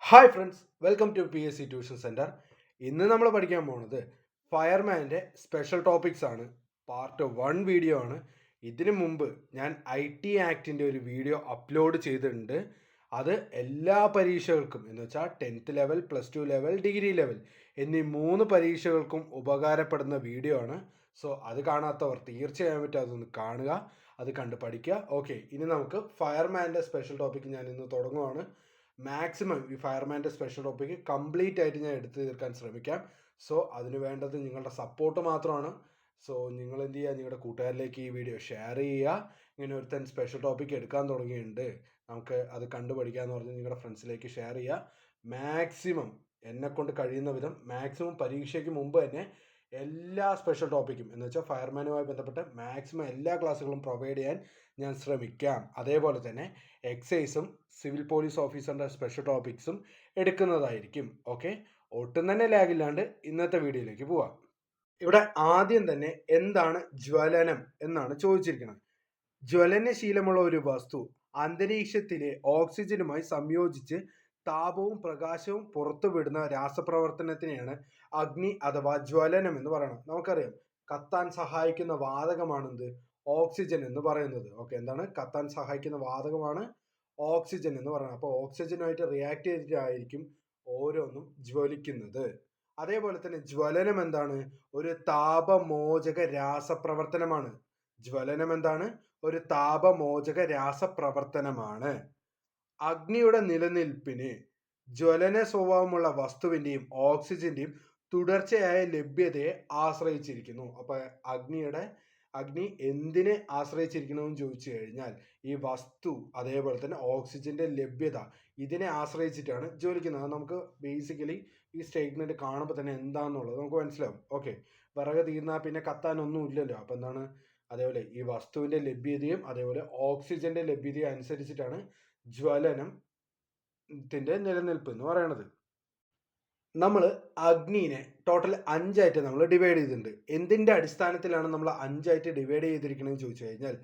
Hi friends, welcome to PSC tuition centre. ഇന്ന് നമ്മൾ പഠിക്കാൻ പോകുന്നത് ഫയർമാൻ്റെ സ്പെഷ്യൽ ടോപ്പിക്സ് ആണ്. പാർട്ട് 1 വീഡിയോ ആണ്. ഇതിനു മുമ്പ് ഞാൻ IT ആക്ടിൻ്റെ ഒരു വീഡിയോ അപ്ലോഡ് ചെയ്തിട്ടുണ്ട്. അത് എല്ലാ പരീക്ഷകൾക്കും എന്ന് വെച്ചാൽ 10th level, +2 level, degree level എന്നീ 3 പരീക്ഷകൾക്കും ഉപകാരപ്പെടുന്ന വീഡിയോ ആണ്. സോ അത് കാണാത്തവർ തീർച്ചയായും അതൊന്ന് കാണുക, അത് കണ്ട് പഠിക്കുക. ഓക്കെ, ഇനി നമുക്ക് ഫയർമാൻ്റെ സ്പെഷ്യൽ ടോപ്പിക്ക് ഞാൻ ഇന്ന് തുടങ്ങുവാണ്. മാക്സിമം ഈ ഫയർമാൻ്റെ സ്പെഷ്യൽ ടോപ്പിക്ക് കംപ്ലീറ്റ് ആയിട്ട് ഞാൻ എടുത്തു തീർക്കാൻ ശ്രമിക്കാം. സോ അതിന് വേണ്ടത് നിങ്ങളുടെ സപ്പോർട്ട് മാത്രമാണ്. സോ നിങ്ങൾ എന്ത് ചെയ്യുക, നിങ്ങളുടെ കൂട്ടുകാരിലേക്ക് ഈ വീഡിയോ ഷെയർ ചെയ്യുക. ഇങ്ങനെ ഒരുത്തൻ സ്പെഷ്യൽ ടോപ്പിക്ക് എടുക്കാൻ തുടങ്ങിയിട്ടുണ്ട്, നമുക്ക് അത് കണ്ടു പഠിക്കാമെന്ന് പറഞ്ഞ് നിങ്ങളുടെ ഫ്രണ്ട്സിലേക്ക് ഷെയർ ചെയ്യുക. മാക്സിമം എന്നെക്കൊണ്ട് കഴിയുന്ന വിധം മാക്സിമം പരീക്ഷയ്ക്ക് മുമ്പ് തന്നെ എല്ലാ സ്പെഷ്യൽ ടോപ്പിക്കും എന്ന് വെച്ചാൽ ഫയർമാനുമായി ബന്ധപ്പെട്ട് മാക്സിമം എല്ലാ ക്ലാസ്സുകളും പ്രൊവൈഡ് ചെയ്യാൻ ഞാൻ ശ്രമിക്കാം. അതേപോലെ തന്നെ എക്സൈസും സിവിൽ പോലീസ് ഓഫീസറിൻ്റെ സ്പെഷ്യൽ ടോപ്പിക്സും എടുക്കുന്നതായിരിക്കും. ഓക്കെ, ഒട്ടും തന്നെ ലാഗില്ലാണ്ട് ഇന്നത്തെ വീഡിയോയിലേക്ക് പോവാം. ഇവിടെ ആദ്യം തന്നെ എന്താണ് ജ്വലനം എന്നാണ് ചോദിച്ചിരിക്കുന്നത്. ജ്വലനശീലമുള്ള ഒരു വസ്തു അന്തരീക്ഷത്തിലെ ഓക്സിജനുമായി സംയോജിച്ച് താപവും പ്രകാശവും പുറത്തുവിടുന്ന രാസപ്രവർത്തനത്തിനെയാണ് അഗ്നി അഥവാ ജ്വലനം എന്ന് പറയുന്നത്. നമുക്കറിയാം, കത്താൻ സഹായിക്കുന്ന വാതകമാണെന്ത്, ഓക്സിജൻ എന്ന് പറയുന്നത്. ഓക്കെ, എന്താണ് കത്താൻ സഹായിക്കുന്ന വാതകമാണ് ഓക്സിജൻ എന്ന് പറയുന്നത്. അപ്പോൾ ഓക്സിജനുമായിട്ട് റിയാക്ട് ചെയ്തിട്ടായിരിക്കും ഓരോന്നും ജ്വലിക്കുന്നത്. അതേപോലെ തന്നെ ജ്വലനം എന്താണ്, ഒരു താപമോചക രാസപ്രവർത്തനമാണ്. ജ്വലനം എന്താണ്, ഒരു താപമോചക രാസപ്രവർത്തനമാണ്. അഗ്നിയുടെ നിലനിൽപ്പിന് ജ്വലന സ്വഭാവമുള്ള വസ്തുവിൻ്റെയും ഓക്സിജന്റെയും തുടർച്ചയായ ലഭ്യതയെ ആശ്രയിച്ചിരിക്കുന്നു. അപ്പൊ അഗ്നി എന്തിനെ ആശ്രയിച്ചിരിക്കുന്നു എന്ന് ചോദിച്ചു കഴിഞ്ഞാൽ ഈ വസ്തു, അതേപോലെ തന്നെ ഓക്സിജന്റെ ലഭ്യത, ഇതിനെ ആശ്രയിച്ചിട്ടാണ് ജ്വലിക്കുന്നത്. അത് നമുക്ക് ബേസിക്കലി ഈ സ്റ്റേറ്റ്മെന്റ് കാണുമ്പോൾ തന്നെ എന്താണെന്നുള്ളത് നമുക്ക് മനസ്സിലാവും. ഓക്കെ, വിറക് തീർന്നാൽ പിന്നെ കത്താനൊന്നും ഇല്ലല്ലോ. അപ്പൊ എന്താണ്, അതേപോലെ ഈ വസ്തുവിന്റെ ലഭ്യതയും അതേപോലെ ഓക്സിജന്റെ ലഭ്യതയും അനുസരിച്ചിട്ടാണ് ജ്വലനത്തിന്റെ നിലനിൽപ്പ് എന്ന് പറയുന്നത്. നമ്മൾ അഗ്നിനെ ടോട്ടൽ 5ആയിട്ട് നമ്മൾ ഡിവൈഡ് ചെയ്തിട്ടുണ്ട്. എന്തിൻ്റെ അടിസ്ഥാനത്തിലാണ് നമ്മൾ 5ആയിട്ട് ഡിവൈഡ് ചെയ്തിരിക്കണമെന്ന് ചോദിച്ചു കഴിഞ്ഞാൽ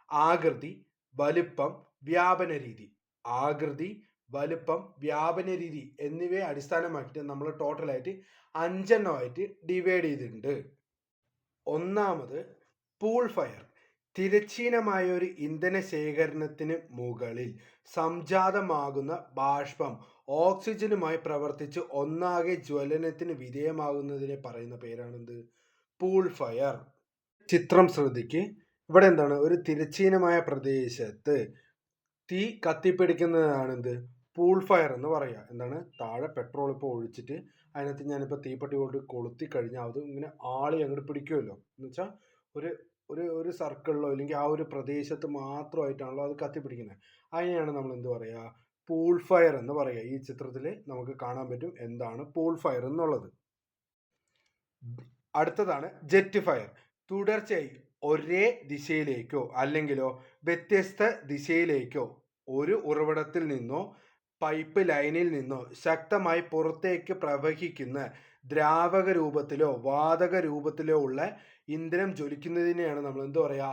ആകൃതി, വലുപ്പം, വ്യാപന രീതി. ആകൃതി, വലുപ്പം, വ്യാപന രീതി എന്നിവയെ അടിസ്ഥാനമാക്കിയിട്ട് നമ്മൾ ടോട്ടലായിട്ട് 5 ഡിവൈഡ് ചെയ്തിട്ടുണ്ട്. ഒന്നാമത് പൂൾ ഫയർ. തിരശ്ചീനമായ ഒരു ഇന്ധന ശേഖരണത്തിന് മുകളിൽ സംജാതമാകുന്ന ബാഷ്പം ഓക്സിജനുമായി പ്രവർത്തിച്ച് ഒന്നാകെ ജ്വലനത്തിന് വിധേയമാകുന്നതിനെ പറയുന്ന പേരാണെന്ത്, പൂൾ ഫയർ. ചിത്രം ശ്രദ്ധിക്ക്. ഇവിടെ എന്താണ്, ഒരു തിരശ്ചീനമായ പ്രദേശത്ത് തീ കത്തിപ്പിടിക്കുന്നതാണെന്ത്, പൂൾ ഫയർ എന്ന് പറയുക. എന്താണ്, താഴെ പെട്രോൾ ഇപ്പോൾ ഒഴിച്ചിട്ട് അതിനകത്ത് ഞാനിപ്പോൾ തീപ്പെട്ടി കൊണ്ട് കൊളുത്തി കഴിഞ്ഞാൽ അത് ഇങ്ങനെ ആളി അങ്ങോട്ട് പിടിക്കുമല്ലോ. എന്ന് വെച്ചാൽ ഒരു ഒരു ഒരു സർക്കിളിലോ അല്ലെങ്കിൽ ആ ഒരു പ്രദേശത്ത് മാത്രമായിട്ടാണല്ലോ അത് കത്തിപ്പിടിക്കുന്നത്. അതിനെയാണ് നമ്മൾ എന്ത് പറയുക, പൂൾ ഫയർ എന്ന് പറയുക. ഈ ചിത്രത്തിൽ നമുക്ക് കാണാൻ പറ്റും എന്താണ് പൂൾ ഫയർ എന്നുള്ളത്. അടുത്തതാണ് ജെറ്റ് ഫയർ. തുടർച്ചയായി ഒരേ ദിശയിലേക്കോ അല്ലെങ്കിലോ വ്യത്യസ്ത ദിശയിലേക്കോ ഒരു ഉറവിടത്തിൽ നിന്നോ പൈപ്പ് ലൈനിൽ നിന്നോ ശക്തമായി പുറത്തേക്ക് പ്രവഹിക്കുന്ന ദ്രാവക രൂപത്തിലോ വാതക രൂപത്തിലോ ഉള്ള ഇന്ധനം ജ്വലിക്കുന്നതിനെയാണ് നമ്മൾ എന്ത് പറയുക,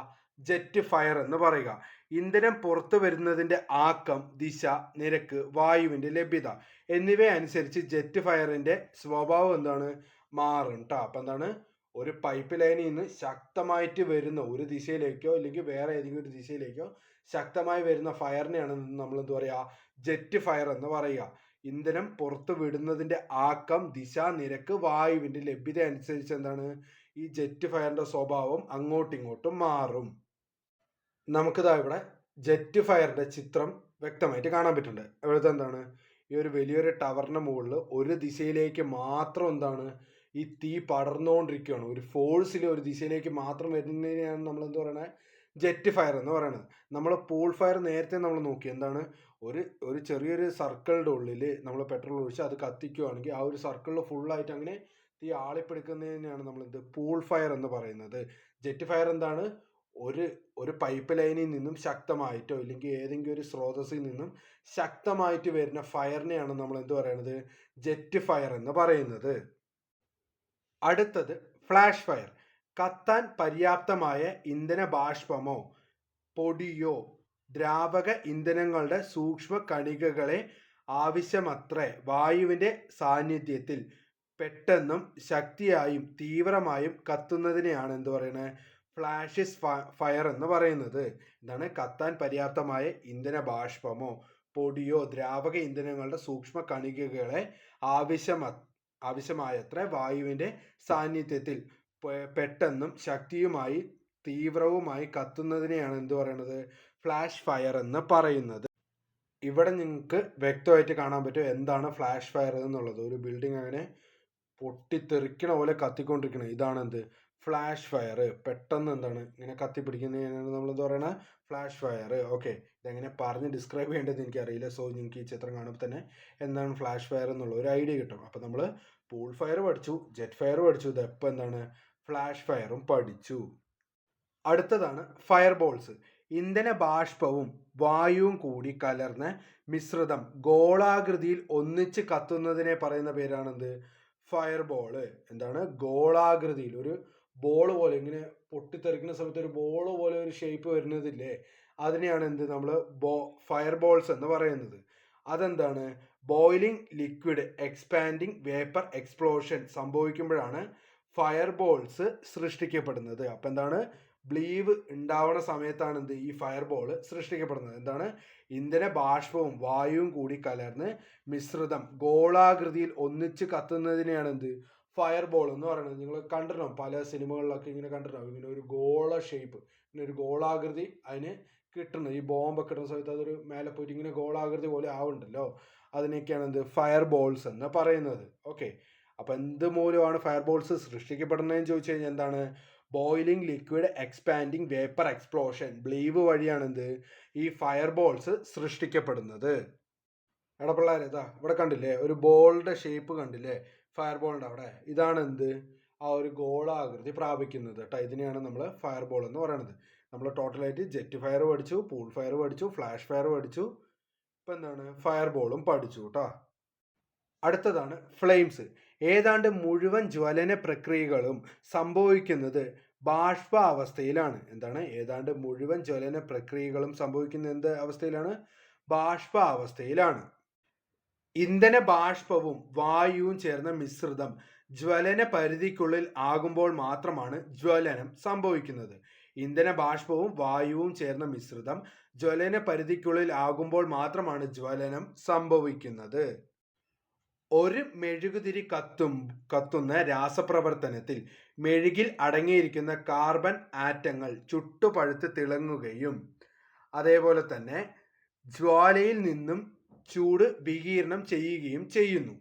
ജെറ്റ് ഫയർ എന്ന് പറയുക. ഇന്ധനം പുറത്തു വരുന്നതിൻ്റെ ആക്കം, ദിശ, നിരക്ക്, വായുവിൻ്റെ ലഭ്യത എന്നിവയെ അനുസരിച്ച് ജെറ്റ് ഫയറിൻ്റെ സ്വഭാവം എന്താണ്, മാറും കേട്ടോ. അപ്പം എന്താണ്, ഒരു പൈപ്പ് ലൈനിൽ നിന്ന് ശക്തമായിട്ട് വരുന്ന ഒരു ദിശയിലേക്കോ അല്ലെങ്കിൽ വേറെ ഏതെങ്കിലും ഒരു ദിശയിലേക്കോ ശക്തമായി വരുന്ന ഫയറിനെയാണ് നമ്മൾ എന്ത് പറയുക, ജെറ്റ് ഫയർ എന്ന് പറയുക. ഇന്ധനം പുറത്തു വിടുന്നതിൻ്റെ ആക്കം, ദിശ, നിരക്ക്, വായുവിൻ്റെ ലഭ്യത അനുസരിച്ച് എന്താണ് ഈ ജെറ്റ് ഫയറിൻ്റെ സ്വഭാവം അങ്ങോട്ടും ഇങ്ങോട്ടും മാറും. നമുക്കിതാ ഇവിടെ ജെറ്റ് ഫയറിൻ്റെ ചിത്രം വ്യക്തമായിട്ട് കാണാൻ പറ്റുന്നുണ്ട്. ഇവിടുത്തെ എന്താണ്, ഈ ഒരു വലിയൊരു ടവറിൻ്റെ മുകളിൽ ഒരു ദിശയിലേക്ക് മാത്രം എന്താണ് ഈ തീ പടർന്നുകൊണ്ടിരിക്കുകയാണ്. ഒരു ഫോഴ്സിൽ ഒരു ദിശയിലേക്ക് മാത്രം വരുന്നതിനെയാണ് നമ്മൾ എന്ത് പറയുന്നത്, ജെറ്റ് ഫയർ എന്ന് പറയുന്നത്. നമ്മൾ പൂൾ ഫയർ നേരത്തെ നമ്മൾ നോക്കി, എന്താണ് ഒരു ചെറിയൊരു സർക്കിളിൻ്റെ ഉള്ളിൽ നമ്മൾ പെട്രോൾ ഒഴിച്ച് അത് കത്തിക്കുകയാണെങ്കിൽ ആ ഒരു സർക്കിളിൽ ഫുള്ളായിട്ട് അങ്ങനെ തീ ആളിപ്പിടിക്കുന്നതിനെയാണ് നമ്മൾ എന്ത്, പൂൾ ഫയർ എന്ന് പറയുന്നത്. ജെറ്റ് ഫയർ എന്താണ്, ഒരു പൈപ്പ് ലൈനിൽ നിന്നും ശക്തമായിട്ടോ അല്ലെങ്കിൽ ഏതെങ്കിലും ഒരു സ്രോതസ്സിൽ നിന്നും ശക്തമായിട്ട് വരുന്ന ഫയറിനെയാണ് നമ്മൾ എന്ത് പറയുന്നത്, ജെറ്റ് ഫയർ എന്ന് പറയുന്നത്. അടുത്തത് ഫ്ലാഷ് ഫയർ. കത്താൻ പര്യാപ്തമായ ഇന്ധന ബാഷ്പമോ പൊടിയോ ദ്രാവക ഇന്ധനങ്ങളുടെ സൂക്ഷ്മ കണികകളെ ആവശ്യമത്രേ വായുവിൻ്റെ സാന്നിധ്യത്തിൽ പെട്ടെന്നും ശക്തിയായും തീവ്രമായും കത്തുന്നതിനെയാണ് എന്ത് പറയുന്നത്, ഫ്ലാഷസ് ഫയർ എന്ന് പറയുന്നത്. എന്താണ്, കത്താൻ പര്യാപ്തമായ ഇന്ധന ബാഷ്പമോ പൊടിയോ ദ്രാവക ഇന്ധനങ്ങളുടെ സൂക്ഷ്മ കണികകളെ ആവശ്യമായത്ര വായുവിൻ്റെ സാന്നിധ്യത്തിൽ പെട്ടെന്നും ശക്തിയുമായി തീവ്രവുമായി കത്തുന്നതിനെയാണ് എന്ത് പറയുന്നത്, ഫ്ലാഷ് ഫയർ എന്ന് പറയുന്നത്. ഇവിടെ നിങ്ങൾക്ക് വ്യക്തമായിട്ട് കാണാൻ പറ്റും എന്താണ് ഫ്ലാഷ് ഫയർ എന്നുള്ളത്. ഒരു ബിൽഡിംഗ് അങ്ങനെ പൊട്ടിത്തെറിക്കണ പോലെ കത്തിക്കൊണ്ടിരിക്കണം, ഇതാണ് എന്ത്, ഫ്ലാഷ് ഫയർ. പെട്ടെന്ന് എന്താണ് ഇങ്ങനെ കത്തിപ്പിടിക്കുന്നതിനാണ് നമ്മൾ എന്താ പറയുന്നത്, ഫ്ലാഷ് ഫയർ. ഓക്കെ, ഇതെങ്ങനെ പറഞ്ഞ് ഡിസ്ക്രൈബ് ചെയ്യേണ്ടതെന്ന് എനിക്കറിയില്ല. സോ നിങ്ങൾക്ക് ഈ ചിത്രം കാണുമ്പോൾ തന്നെ എന്താണ് ഫ്ലാഷ് ഫയർ എന്നുള്ള ഒരു ഐഡിയ കിട്ടും. അപ്പോൾ നമ്മൾ പൂൾ ഫയർ പഠിച്ചു, ജെറ്റ് ഫയർ പഠിച്ചു, ഇതെപ്പോൾ എന്താണ് ഫ്ലാഷ് ഫയറും പഠിച്ചു. അടുത്തതാണ് ഫയർ ബോൾസ്. ഇന്ധന ബാഷ്പവും വായുവും കൂടി കലർന്ന മിശ്രിതം ഗോളാകൃതിയിൽ ഒന്നിച്ച് കത്തുന്നതിനെ പറയുന്ന പേരാണെന്ത്, ഫയർ ബോള്. എന്താണ്, ഗോളാകൃതിയിൽ ഒരു ബോൾ പോലെ ഇങ്ങനെ പൊട്ടിത്തെറിക്കുന്ന സമയത്ത് ഒരു ബോൾ പോലെ ഒരു ഷേപ്പ് വരുന്നതില്ലേ, അതിനെയാണ് എന്ത് നമ്മൾ ഫയർ ബോൾസ് എന്ന് പറയുന്നത്. അതെന്താണ്, boiling liquid expanding vapour explosion സംഭവിക്കുമ്പോഴാണ് ഫയർ ബോൾസ് സൃഷ്ടിക്കപ്പെടുന്നത്. അപ്പം എന്താണ്, ബ്ലീവ് ഉണ്ടാവുന്ന സമയത്താണ് എന്ത് ഈ ഫയർ ബോൾ സൃഷ്ടിക്കപ്പെടുന്നത്. എന്താണ്, ഇന്ധന ബാഷ്പവും വായുവും കൂടി കലർന്ന് മിശ്രിതം ഗോളാകൃതിയിൽ ഒന്നിച്ച് കത്തുന്നതിനെയാണ് എന്ത് ഫയർ ബോൾ എന്ന് പറയുന്നത്. നിങ്ങൾ കണ്ടിട്ടുണ്ടാവും, പല സിനിമകളിലൊക്കെ ഇങ്ങനെ കണ്ടിട്ടുണ്ടാവും, ഇങ്ങനെ ഒരു ഗോള ഷേപ്പ്, ഇങ്ങനെ ഒരു ഗോളാകൃതി അതിന് കിട്ടുന്നത്. ഈ ബോംബൊക്കെ കിട്ടുന്ന സമയത്ത് അതൊരു മേലെ പോയിട്ട് ഇങ്ങനെ ഗോളാകൃതി പോലെ ആവുന്നുണ്ടല്ലോ, അതിനൊക്കെയാണ് എന്ത് ഫയർ ബോൾസ് എന്ന് പറയുന്നത്. ഓക്കെ, അപ്പം എന്ത് മൂലമാണ് ഫയർ ബോൾസ് സൃഷ്ടിക്കപ്പെടുന്നതെന്ന് ചോദിച്ചു കഴിഞ്ഞാൽ എന്താണ്, boiling liquid expanding vapour explosion, BLEVE വഴിയാണ് എന്ത് ഈ ഫയർ ബോൾസ് സൃഷ്ടിക്കപ്പെടുന്നത്. എടാ പിള്ളേരെ, ഇതാ ഇവിടെ കണ്ടില്ലേ ഒരു ബോളിൻ്റെ ഷേപ്പ് കണ്ടില്ലേ ഫയർ ബോളിൻ്റെ അവിടെ, ഇതാണ് എന്ത് ആ ഒരു ഗോളാകൃതി പ്രാപിക്കുന്നത് കേട്ടോ. ഇതിനെയാണ് നമ്മൾ ഫയർ ബോൾ എന്ന് പറയുന്നത്. നമ്മൾ ടോട്ടലായിട്ട് ജെറ്റ് ഫയർ പഠിച്ചു, പൂൾ ഫയർ പഠിച്ചു, ഫ്ലാഷ് ഫയർ പഠിച്ചു, ഇപ്പം എന്താണ് ഫയർ ബോളും പഠിച്ചു കേട്ടോ. അടുത്തതാണ് ഫ്ലെയിംസ്. ഏതാണ്ട് മുഴുവൻ ജ്വലന പ്രക്രിയകളും സംഭവിക്കുന്നത് ബാഷ്പാവസ്ഥയിലാണ്. എന്താണ്, ഏതാണ്ട് മുഴുവൻ ജ്വലന പ്രക്രിയകളും സംഭവിക്കുന്ന എന്ത് അവസ്ഥയിലാണ്, ബാഷ്പാവസ്ഥയിലാണ്. ഇന്ധന ബാഷ്പവും വായുവും ചേർന്ന മിശ്രിതം ജ്വലന പരിധിക്കുള്ളിൽ ആകുമ്പോൾ മാത്രമാണ് ജ്വലനം സംഭവിക്കുന്നത്. ഇന്ധന ബാഷ്പവും വായുവും ചേർന്ന മിശ്രിതം ജ്വലന പരിധിക്കുള്ളിൽ ആകുമ്പോൾ മാത്രമാണ് ജ്വലനം സംഭവിക്കുന്നത്. ഒരു മെഴുകുതിരി കത്തുന്ന രാസപ്രവർത്തനത്തിൽ മെഴുകിൽ അടങ്ങിയിരിക്കുന്ന കാർബൺ ആറ്റങ്ങൾ ചുട്ടുപഴുത്ത് തിളങ്ങുകയും അതേപോലെ തന്നെ ജ്വാലയിൽ നിന്നും ചൂട് വികിരണം ചെയ്യുകയും ചെയ്യുന്നു.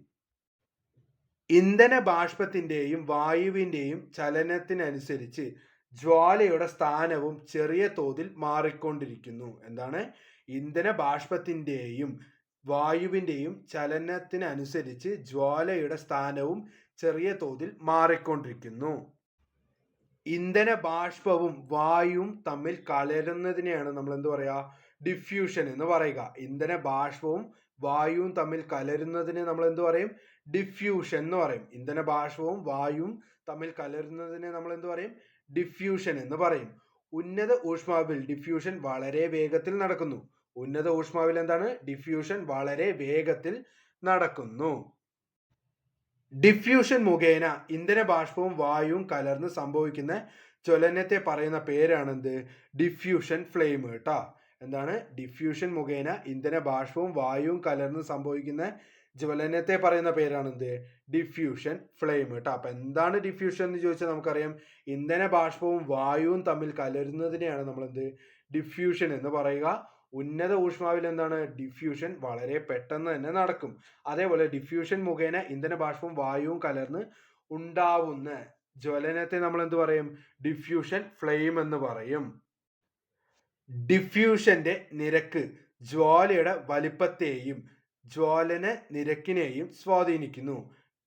ഇന്ധന ബാഷ്പത്തിൻ്റെയും വായുവിൻ്റെയും ചലനത്തിനനുസരിച്ച് ജ്വാലയുടെ സ്ഥാനവും ചെറിയ തോതിൽ മാറിക്കൊണ്ടിരിക്കുന്നു. എന്താണ്, ഇന്ധന ബാഷ്പത്തിൻ്റെയും വായുവിൻ്റെയും ചലനത്തിനനുസരിച്ച് ജ്വാലയുടെ സ്ഥാനവും ചെറിയ തോതിൽ മാറിക്കൊണ്ടിരിക്കുന്നു. ഇന്ധന ബാഷ്പവും വായുവും തമ്മിൽ കലരുന്നതിനെയാണ് നമ്മൾ എന്ത് പറയുക, ഡിഫ്യൂഷൻ എന്ന് പറയുക. ഇന്ധന ബാഷ്പവും വായുവും തമ്മിൽ കലരുന്നതിനെ നമ്മൾ എന്ത് പറയും, ഡിഫ്യൂഷൻ എന്ന് പറയും. ഇന്ധന ബാഷ്പവും വായുവും തമ്മിൽ കലരുന്നതിനെ നമ്മൾ എന്ത് പറയും, ഡിഫ്യൂഷൻ എന്ന് പറയും. ഉന്നത ഊഷ്മാവിൽ ഡിഫ്യൂഷൻ വളരെ വേഗത്തിൽ നടക്കുന്നു. ഉന്നത ഊഷ്മാവിൽ എന്താണ്, ഡിഫ്യൂഷൻ വളരെ വേഗത്തിൽ നടക്കുന്നു. ഡിഫ്യൂഷൻ മുഖേന ഇന്ധന ബാഷ്പവും വായുവും കലർന്ന് സംഭവിക്കുന്ന ജ്വലനത്തെ പറയുന്ന പേരാണെന്ത്, ഡിഫ്യൂഷൻ ഫ്ലെയിം കേട്ടോ. എന്താണ്, ഡിഫ്യൂഷൻ മുഖേന ഇന്ധന ബാഷ്പവും വായുവും കലർന്ന് സംഭവിക്കുന്ന ജ്വലനത്തെ പറയുന്ന പേരാണെന്ത്, ഡിഫ്യൂഷൻ ഫ്ലെയിം കേട്ടോ. അപ്പം എന്താണ് ഡിഫ്യൂഷൻ എന്ന് ചോദിച്ചാൽ നമുക്കറിയാം, ഇന്ധന ബാഷ്പവും വായുവും തമ്മിൽ കലരുന്നതിനെയാണ് നമ്മളെന്ത് ഡിഫ്യൂഷൻ എന്ന് പറയുക. ഉന്നത ഊഷ്മാവിൽ എന്താണ്, ഡിഫ്യൂഷൻ വളരെ പെട്ടെന്ന് തന്നെ നടക്കും. അതേപോലെ ഡിഫ്യൂഷൻ മുഖേന ഇന്ധന ബാഷ്പവും വായുവും കലർന്ന് ഉണ്ടാവുന്ന ജ്വലനത്തെ നമ്മൾ എന്ത് പറയും, ഡിഫ്യൂഷൻ ഫ്ലെയിം എന്ന് പറയും. ഡിഫ്യൂഷന്റെ നിരക്ക് ജ്വാലയുടെ വലിപ്പത്തെയും ജ്വാലന നിരക്കിനെയും സ്വാധീനിക്കുന്നു.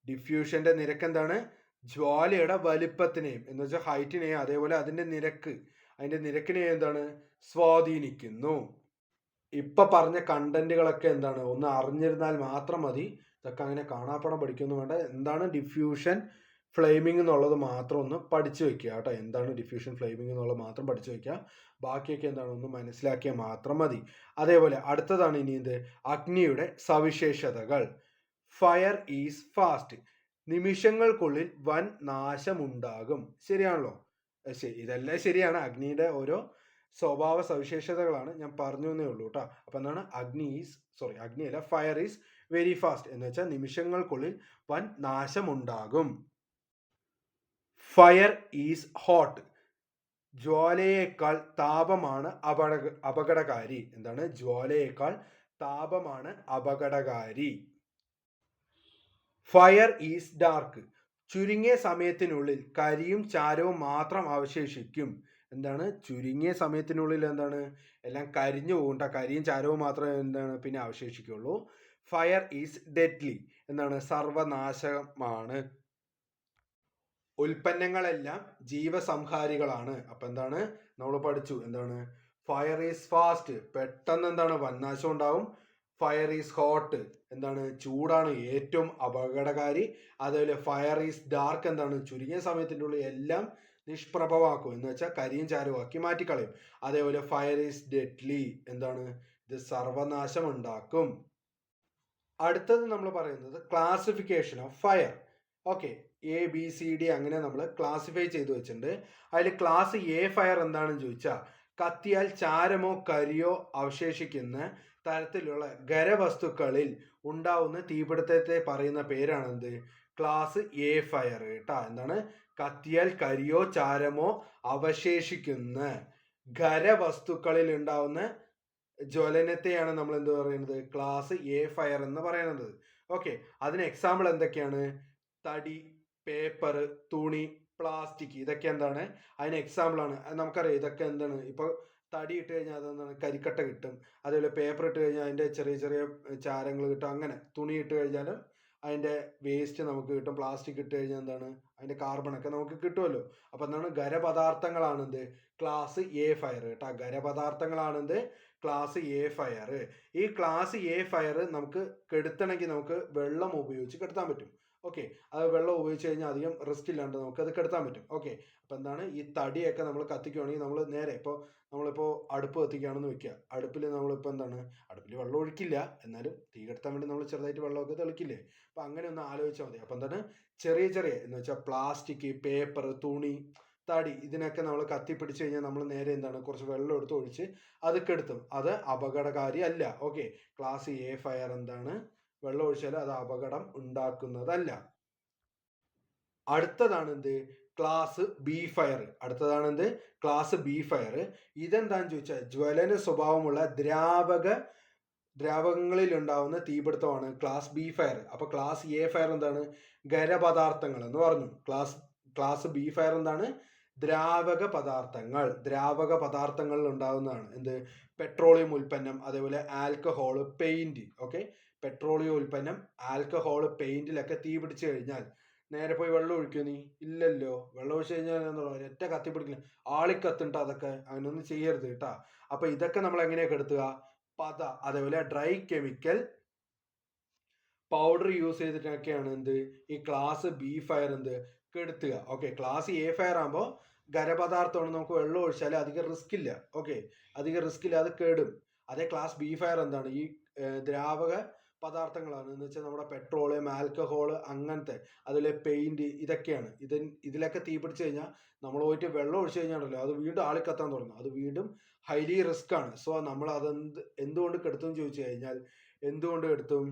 ഡിഫ്യൂഷന്റെ നിരക്ക് എന്താണ്, ജ്വാലയുടെ വലിപ്പത്തിനെയും എന്ന് വെച്ചാൽ ഹൈറ്റിനെയും അതേപോലെ അതിന്റെ നിരക്കിനെയും എന്താണ് സ്വാധീനിക്കുന്നു. ഇപ്പൊ പറഞ്ഞ കണ്ടന്റുകളൊക്കെ എന്താണ് ഒന്ന് അറിഞ്ഞിരുന്നാൽ മാത്രം മതി. ഇതൊക്കെ അങ്ങനെ കാണാപ്പാടം പഠിക്കൊന്നും വേണ്ട. എന്താണ് ഡിഫ്യൂഷൻ ഫ്ലെയിമിംഗ് എന്നുള്ളത് മാത്രം ഒന്ന് പഠിച്ചു വെക്കുക കേട്ടോ. എന്താണ് ഡിഫ്യൂഷൻ ഫ്ലെയിമിംഗ് എന്നുള്ളത് മാത്രം പഠിച്ചു വെക്കുക. ബാക്കിയൊക്കെ എന്താണ് ഒന്ന് മനസ്സിലാക്കിയാൽ മാത്രം മതി. അതേപോലെ അടുത്തതാണ് ഇനി എന്ത്, അഗ്നിയുടെ സവിശേഷതകൾ. ഫയർ ഈസ് ഫാസ്റ്റ്, നിമിഷങ്ങൾക്കുള്ളിൽ വൻ നാശമുണ്ടാകും. ശരിയാണല്ലോ? ഇതെല്ലാം ശരിയാണ്. അഗ്നിയുടെ ഓരോ സ്വഭാവ സവിശേഷതകളാണ് ഞാൻ പറഞ്ഞു എന്നേ ഉള്ളൂ കേട്ടോ. അപ്പം എന്താണ്, അഗ്നിയല്ല, ഫയർ ഈസ് വെരി ഫാസ്റ്റ് എന്ന് വെച്ചാൽ നിമിഷങ്ങൾക്കുള്ളിൽ വൻ നാശമുണ്ടാകും. ഫയർ ഈസ് ഹോട്ട്, ജ്വാലയേക്കാൾ താപമാണ് അപകടകാരി. എന്താണ്, ജ്വാലയേക്കാൾ താപമാണ് അപകടകാരി. ഫയർ ഈസ് ഡാർക്ക്, ചുരുങ്ങിയ സമയത്തിനുള്ളിൽ കരിയും ചാരവും മാത്രം അവശേഷിക്കും. എന്താണ്, ചുരുങ്ങിയ സമയത്തിനുള്ളിൽ എന്താണ് എല്ലാം കരിഞ്ഞു പോകണ്ട, കരിയും ചാരവും മാത്രമേ എന്താണ് പിന്നെ അവശേഷിക്കുള്ളൂ. ഫയർ ഈസ് ഡെഡ്ലി, എന്താണ് സർവനാശമാണ്. ഉൽപ്പന്നങ്ങളെല്ലാം ജീവസംഹാരികളാണ്. അപ്പൊ എന്താണ് നമ്മൾ പഠിച്ചു, എന്താണ് ഫയർ ഈസ് ഫാസ്റ്റ്, പെട്ടെന്ന് എന്താണ് വന്നാശം ഉണ്ടാവും. ഫയർ ഈസ് ഹോട്ട്, എന്താണ് ചൂടാണ് ഏറ്റവും അപകടകാരി. അതേപോലെ ഫയർ ഈസ് ഡാർക്ക്, എന്താണ് ചുരുങ്ങിയ സമയത്തിൻ്റെ ഉള്ളിൽ എല്ലാം നിഷ്പ്രഭമാക്കും, എന്ന് വെച്ചാൽ കരിയും ചാരമാക്കി മാറ്റിക്കളയും. അതേപോലെ ഫയർ ഈസ് ഡെഡ്ലി, എന്താണ് ഇത് സർവനാശം ഉണ്ടാക്കും. അടുത്തത് നമ്മൾ പറയുന്നത് classification of fire. Okay, ABCD അങ്ങനെ നമ്മൾ ക്ലാസിഫൈ ചെയ്തു വെച്ചിട്ടുണ്ട്. അതിൽ ക്ലാസ് A ഫയർ എന്താണെന്ന് ചോദിച്ചാൽ, കത്തിയാൽ ചാരമോ കരിയോ അവശേഷിക്കുന്ന തരത്തിലുള്ള ഖരവസ്തുക്കളിൽ ഉണ്ടാവുന്ന തീപിടുത്തത്തെ പറയുന്ന പേരാണ് എന്ത്, ക്ലാസ് A ഫയർ കേട്ടാ. എന്താണ്, കത്തിയാൽ കരിയോ ചാരമോ അവശേഷിക്കുന്ന ഖരവസ്തുക്കളിൽ ഉണ്ടാവുന്ന ജ്വലനത്തെയാണ് നമ്മൾ എന്ത് പറയുന്നത്, ക്ലാസ് A ഫയർ എന്ന് പറയുന്നത്. ഓക്കെ, അതിന് എക്സാമ്പിൾ എന്തൊക്കെയാണ്, തടി, പേപ്പർ, തുണി, പ്ലാസ്റ്റിക്, ഇതൊക്കെ എന്താണ് അതിന് എക്സാമ്പിൾ ആണ്. നമുക്കറിയാം ഇതൊക്കെ എന്താണ്, ഇപ്പോൾ തടി ഇട്ട് കഴിഞ്ഞാൽ അതെന്താണ് കരിക്കട്ട കിട്ടും. അതേപോലെ പേപ്പർ ഇട്ട് കഴിഞ്ഞാൽ അതിൻ്റെ ചെറിയ ചെറിയ ചാരങ്ങൾ കിട്ടും. അങ്ങനെ തുണി ഇട്ട് കഴിഞ്ഞാലും അതിൻ്റെ വേസ്റ്റ് നമുക്ക് കിട്ടും. പ്ലാസ്റ്റിക് ഇട്ട് കഴിഞ്ഞാൽ എന്താണ് അതിൻ്റെ കാർബണൊക്കെ നമുക്ക് കിട്ടുമല്ലോ. അപ്പം എന്താണ്, ഖരപദാർത്ഥങ്ങളാണെന്ത് ക്ലാസ് A ഫയർ കേട്ടോ. ഖരപദാർത്ഥങ്ങളാണെന്ത് ക്ലാസ് A ഫയർ. ഈ ക്ലാസ് A ഫയർ നമുക്ക് കെടുത്തണമെങ്കിൽ നമുക്ക് വെള്ളം ഉപയോഗിച്ച് കെടുത്താൻ പറ്റും. ഓക്കെ, അത് വെള്ളം ഉപയോഗിച്ച് കഴിഞ്ഞാൽ അധികം റിസ്ക് ഇല്ലാണ്ട് നമുക്ക് അത് കെടുത്താൻ പറ്റും. ഓക്കെ, അപ്പം എന്താണ്, ഈ തടിയൊക്കെ നമ്മൾ കത്തിക്കുകയാണെങ്കിൽ നമ്മൾ നേരെ ഇപ്പോൾ നമ്മളിപ്പോൾ അടുപ്പ് കത്തിക്കുകയാണെന്ന് വെക്കുക. അടുപ്പിൽ നമ്മളിപ്പോൾ എന്താണ്, അടുപ്പിൽ വെള്ളം ഒഴിക്കില്ല, എന്നാലും തീ കെടുത്താൻ വേണ്ടി നമ്മൾ ചെറുതായിട്ട് വെള്ളമൊക്കെ തെളിക്കില്ലേ. അപ്പം അങ്ങനെ ഒന്ന് ആലോചിച്ചാൽ മതി. അപ്പം എന്താണ്, ചെറിയ ചെറിയ എന്ന് വെച്ചാൽ പ്ലാസ്റ്റിക്, പേപ്പർ, തുണി, തടി, ഇതിനൊക്കെ നമ്മൾ കത്തിപ്പിടിച്ച് കഴിഞ്ഞാൽ നമ്മൾ നേരെ എന്താണ് കുറച്ച് വെള്ളം എടുത്ത് ഒഴിച്ച് അത് കെടുത്തും. അത് അപകടകാരി അല്ല. ഓക്കെ, ക്ലാസ് A ഫയർ എന്താണ്, വെള്ളം ഒഴിച്ചാൽ അത് അപകടം ഉണ്ടാക്കുന്നതല്ല. അടുത്തതാണ് എന്ത്, ക്ലാസ് B ഫയർ. അടുത്തതാണ് എന്ത്, ക്ലാസ് B ഫയർ. ഇതെന്താന്ന് ചോദിച്ചാൽ ജ്വലന സ്വഭാവമുള്ള ദ്രാവകങ്ങളിൽ ഉണ്ടാവുന്ന തീപിടുത്തമാണ് ക്ലാസ് B ഫയർ. അപ്പൊ ക്ലാസ് A ഫയർ എന്താണ്, ഖരപദാർത്ഥങ്ങൾ എന്ന് പറഞ്ഞു. ക്ലാസ് B ഫയർ എന്താണ്, ദ്രാവക പദാർത്ഥങ്ങളിൽ ഉണ്ടാകുന്നതാണ്. എന്ത്, പെട്രോളിയം ഉൽപ്പന്നം, അതേപോലെ ആൽക്കഹോള്, പെയിന്റ്. ഓക്കെ, പെട്രോളിയം ഉൽപ്പന്നം, ആൽക്കഹോള്, പെയിന്റിലൊക്കെ തീ പിടിച്ചു കഴിഞ്ഞാൽ നേരെ പോയി വെള്ളം ഒഴിക്കുക നീ, ഇല്ലല്ലോ. വെള്ളം ഒഴിച്ചു കഴിഞ്ഞാൽ എന്താ ഒറ്റ കത്തി പിടിക്കില്ല, ആളിക്കത്തുണ്ട്. അതൊക്കെ അങ്ങനെയൊന്നും ചെയ്യരുത് കേട്ടാ. അപ്പൊ ഇതൊക്കെ നമ്മൾ എങ്ങനെയാ കെടുത്തുക, അതേപോലെ ഡ്രൈ കെമിക്കൽ പൗഡർ യൂസ് ചെയ്തിട്ടൊക്കെയാണ് എന്ത് ഈ ക്ലാസ് B ഫയർ എന്ത് കെടുത്തുക. ഓക്കെ, ക്ലാസ് A ഫയർ ആകുമ്പോൾ ഖരപദാർത്ഥമാണ്, നമുക്ക് വെള്ളം ഒഴിച്ചാൽ അധികം റിസ്ക് ഇല്ല. ഓക്കെ, അധികം റിസ്ക് ഇല്ല, അത് കേടും. അതേ ക്ലാസ് B ഫയർ എന്താണ്, ഈ ദ്രാവക പദാർത്ഥങ്ങളാണ്, എന്ന് വെച്ചാൽ നമ്മുടെ പെട്രോളിയം, ആൽക്കഹോള്, അങ്ങനത്തെ, അതുപോലെ പെയിന്റ്, ഇതൊക്കെയാണ്. ഇതിലൊക്കെ തീ പിടിച്ചു കഴിഞ്ഞാൽ നമ്മൾ പോയിട്ട് വെള്ളം ഒഴിച്ചു കഴിഞ്ഞാണല്ലോ അത് വീണ്ടും ആളിക്കത്താൻ തുടങ്ങും. അത് വീണ്ടും ഹൈലി റിസ്ക് ആണ്. സോ നമ്മൾ അത് എന്തുകൊണ്ട് കെടുത്തും എന്ന് ചോദിച്ചു കഴിഞ്ഞാൽ, എന്തുകൊണ്ട് കെടുത്തും